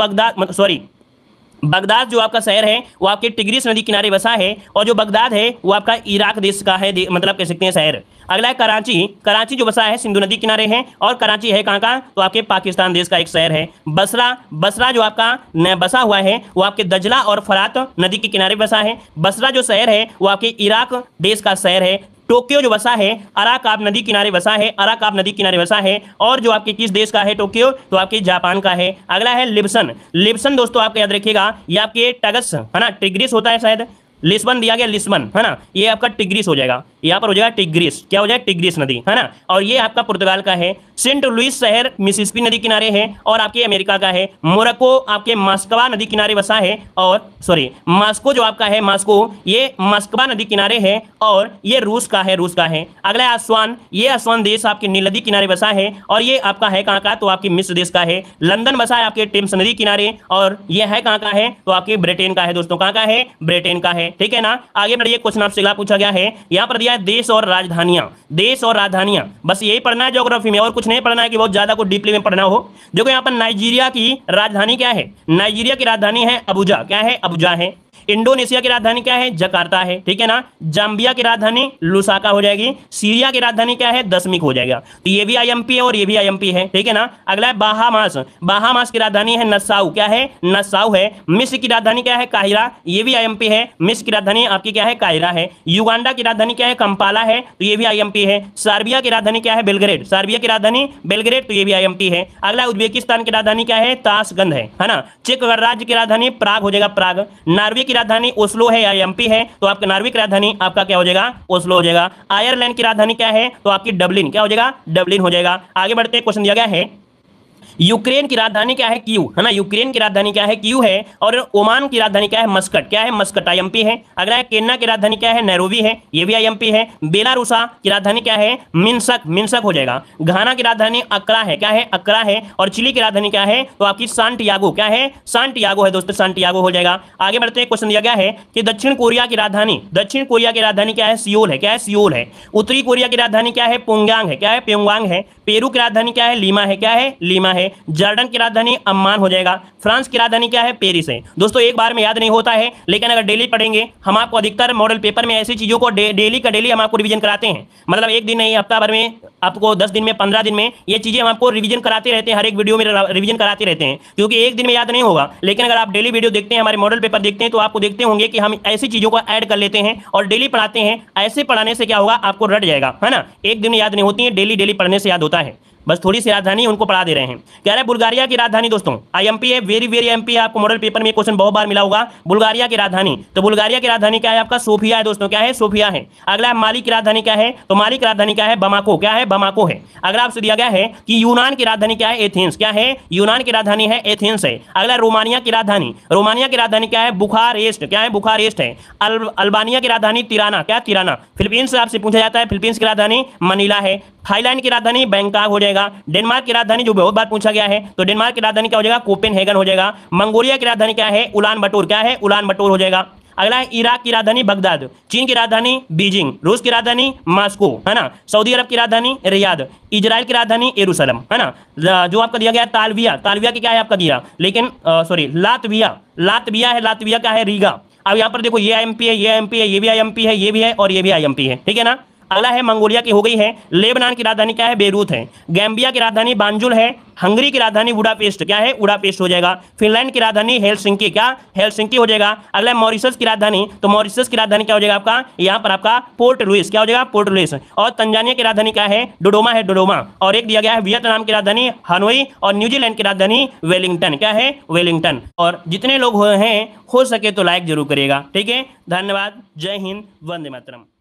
बगदाद जो आपका शहर है वो आपके टिग्रिस नदी किनारे बसा है, और जो बगदाद है वो आपका इराक देश का है, मतलब कह सकते हैं शहर। अगला है कराची, कराची जो बसा है सिंधु नदी किनारे है, और कराची है कहाँ का, तो आपके पाकिस्तान देश का एक शहर है। बसरा, बसरा जो आपका बसा हुआ है वो आपके दजला और फरात नदी के किनारे बसा है। बसरा जो शहर है वो आपके इराक देश का शहर है। टोक्यो जो बसा है अराकाब नदी किनारे बसा है, अराकाब नदी किनारे बसा है, और जो आपके किस देश का है टोक्यो, तो आपके जापान का है। अगला है लिब्सन, लिब्सन दोस्तों आपको याद रखिएगा ये आपके टगस है ना, टिग्रिस होता है शायद, लिस्बन दिया गया, लिस्बन है ना, ये आपका टिग्रिस हो जाएगा, यहाँ पर हो जाएगा टिग्रिस, क्या हो जाएगा टिग्रिस नदी, है ना। और ये आपका पुर्तगाल का है। सेंट लुइस शहर मिसिसिपी नदी किनारे है और आपके अमेरिका का है। मोरक्को आपके मस्कवा नदी किनारे बसा है, और सॉरी मॉस्को जो आपका है, मॉस्को ये मस्कवा नदी किनारे है और ये रूस का है, रूस का है। अगला आसवान, ये आसवान देश आपके नील नदी किनारे बसा है और ये आपका है कहाँ का, तो आपके मिस्र देश का है। लंदन बसा है आपके टेम्स नदी किनारे और ये है कहाँ का है, तो आपके ब्रिटेन का है दोस्तों, कहाँ का है, ब्रिटेन का है, ठीक है ना। आगे बढ़िए, क्वेश्चन आपसे अगला पूछा गया है, यहाँ पर दिया है देश और राजधानियां, देश और राजधानियां, बस यही पढ़ना है ज्योग्राफी में, और कुछ नहीं पढ़ना है कि बहुत ज्यादा कुछ डीपली में पढ़ना हो। देखो यहाँ पर नाइजीरिया की राजधानी क्या है, नाइजीरिया की राजधानी है अबुजा, क्या है, अबुजा है। इंडोनेशिया की राजधानी क्या है, जकार्ता है, ठीक है ना। जाम्बिया की राजधानी लुसाका हो जाएगी। सीरिया की राजधानी क्या है, दशमिक हो जाएगा। तो ये भी आईएमपी है और ये भी आईएमपी है, ठीक है ना। अगला है बाहामास, बाहामास की राजधानी है नसाउ, क्या है, नसाउ है। मिस्र की राजधानी क्या है, काहिरा, ये भी आईएमपी है। मिस्र की राजधानी आपकी क्या है, काहिरा है। युगांडा की राजधानी क्या है, कंपाला है, तो ये भी आईएमपी है। सर्बिया की राजधानी क्या है, बेलग्रेड, सर्बिया की राजधानी बेलग्रेड, तो ये भी आईएमपी है। अगला उज्बेकिस्तान की राजधानी क्या है, ताशगंध है ना। चेक गणराज्य की राजधानी प्राग हो जाएगा, प्राग। नॉर्वे की राजधानी ओस्लो है, आईएमपी है, तो आपका नॉर्वे की राजधानी आपका क्या हो जाएगा, ओस्लो हो जाएगा। आयरलैंड की राजधानी क्या है, तो आपकी डबलिन, क्या हो जाएगा, डबलिन हो जाएगा। आगे बढ़ते हैं, क्वेश्चन दिया गया है यूक्रेन की राजधानी क्या है, कीव, है ना। यूक्रेन की राजधानी क्या है, कीव है। और ओमान की राजधानी क्या है, मस्कट, क्या है, मस्कट, आईएमपी है। अगला है केन्या की राजधानी क्या है, नैरोबी है, ये भी आईएमपी है। बेलारूसा की राजधानी क्या है, मिन्स्क, मिन्स्क हो जाएगा। घाना की राजधानी अक्रा है, क्या है, अक्रा है। और चिली की राजधानी क्या है, तो आपकी सांटियागो, क्या है, सांटियागो है दोस्तों, सांटियागो हो जाएगा। आगे बढ़ते हैं, क्वेश्चन दिया गया है कि दक्षिण कोरिया की राजधानी, दक्षिण कोरिया की राजधानी क्या है, सियोल है, क्या है, सियोल है। उत्तरी कोरिया की राजधानी क्या है, प्योंगयांग है, क्या है, प्योंगयांग है। पेरू की राजधानी क्या है, लीमा है, क्या है, लीमा है। जॉर्डन की राजधानी अम्मान हो जाएगा। फ्रांस की राजधानी क्या है, पेरिस है। दोस्तों एक बार में याद नहीं होता है, लेकिन अगर डेली पढ़ेंगे, हम आपको अधिकतर मॉडल पेपर में ऐसी चीजों को डेली का डेली हम आपको रिवीजन कराते हैं। मतलब एक दिन नहीं, हफ्ता भर में, आपको 10 दिन में, 15 दिन में ये चीजें हम आपको रिवीजन कराते रहते हैं, हर एक वीडियो में रिवीजन कराते रहते हैं, क्योंकि एक दिन में याद नहीं होगा। लेकिन अगर आप डेली वीडियो देखते हैं, हमारे मॉडल पेपर देखते हैं, तो आपको देखते होंगे कि हम ऐसी चीजों को ऐड कर लेते हैं और डेली पढ़ाते हैं। ऐसे पढ़ाने से क्या होगा, आपको रट जाएगा, है ना। एक दिन में याद नहीं होती है, डेली डेली पढ़ने से याद होता है। बस थोड़ी सी राजधानी उनको पढ़ा दे रहे हैं। कह रहे हैं बुल्गारिया की राजधानी, दोस्तों आईएमपी है, वेरी वेरी एमपी है। आपको मॉडल पेपर में क्वेश्चन बहुत बार मिला होगा, बुल्गारिया की राजधानी। तो बुल्गारिया की राजधानी क्या है, आपका सोफिया है दोस्तों, क्या है, सोफिया है। अगला है माली की राजधानी क्या है, तो माली की राजधानी क्या है, बमाको, क्या है, बमाको है। अगला आपसे दिया गया है कि यूनान की राजधानी क्या है, एथेंस, क्या है, यूनान की राजधानी है एथेंस है। अगला रोमानिया की राजधानी, रोमानिया की राजधानी क्या है, बुखारेस्ट, क्या है, बुखारेस्ट है। अल्बानिया की राजधानी तिराना, क्या, तिराना। फिलीपींस से आपसे पूछा जाता है, फिलीपींस की राजधानी मनीला है। थाईलैंड की राजधानी बैंकॉक हो जाएगा। डेनमार्क की राजधानी जो बहुत बार पूछा गया है, तो डेनमार्क की राजधानी क्या हो जाएगा, कोपेनहेगन हो जाएगा। मंगोलिया की राजधानी क्या है, उलान बटोर, क्या है, उलान बटोर हो जाएगा। अगला है इराक की राजधानी बगदाद। चीन की राजधानी बीजिंग। रूस की राजधानी मॉस्को, है ना। सऊदी अरब की राजधानी रियाद। इजराइल की राजधानी यरूशलेम, है ना। जो आपका दिया गया तालविया, तालविया की क्या है आपका दिया, लेकिन सॉरी लातविया, लातविया है, लातविया का है रीगा। अब यहाँ पर देखो ये आईएमपी है, ये आईएमपी है, ये भी आईएमपी है, ये भी है और ये भी आईएमपी है, ठीक है ना। अगला है मंगोलिया की हो गई है। लेबनान की राजधानी क्या है, बेरूत है। गैम्बिया की राजधानी बांजुल है। हंगरी की राजधानी बुडापेस्ट, क्या है, बुडापेस्ट हो जाएगा। फिनलैंड की राजधानी हेलसिंकी, क्या, हेलसिंकी हो जाएगा। अगला मॉरिशस की राजधानी, तो मॉरिशस की राजधानी क्या हो जाएगा आपका, यहाँ पर आपका पोर्ट लुइस, क्या हो जाएगा, पोर्ट लुइस। और तंजानिया की राजधानी क्या है, डोडोमा है, डोडोमा। और एक दिया गया है वियतनाम की राजधानी हनोई और न्यूजीलैंड की राजधानी वेलिंगटन, क्या है, वेलिंगटन। और जितने लोग हैं हो सके तो लाइक जरूर करिएगा, ठीक है। धन्यवाद, जय हिंद, वंदे मातरम।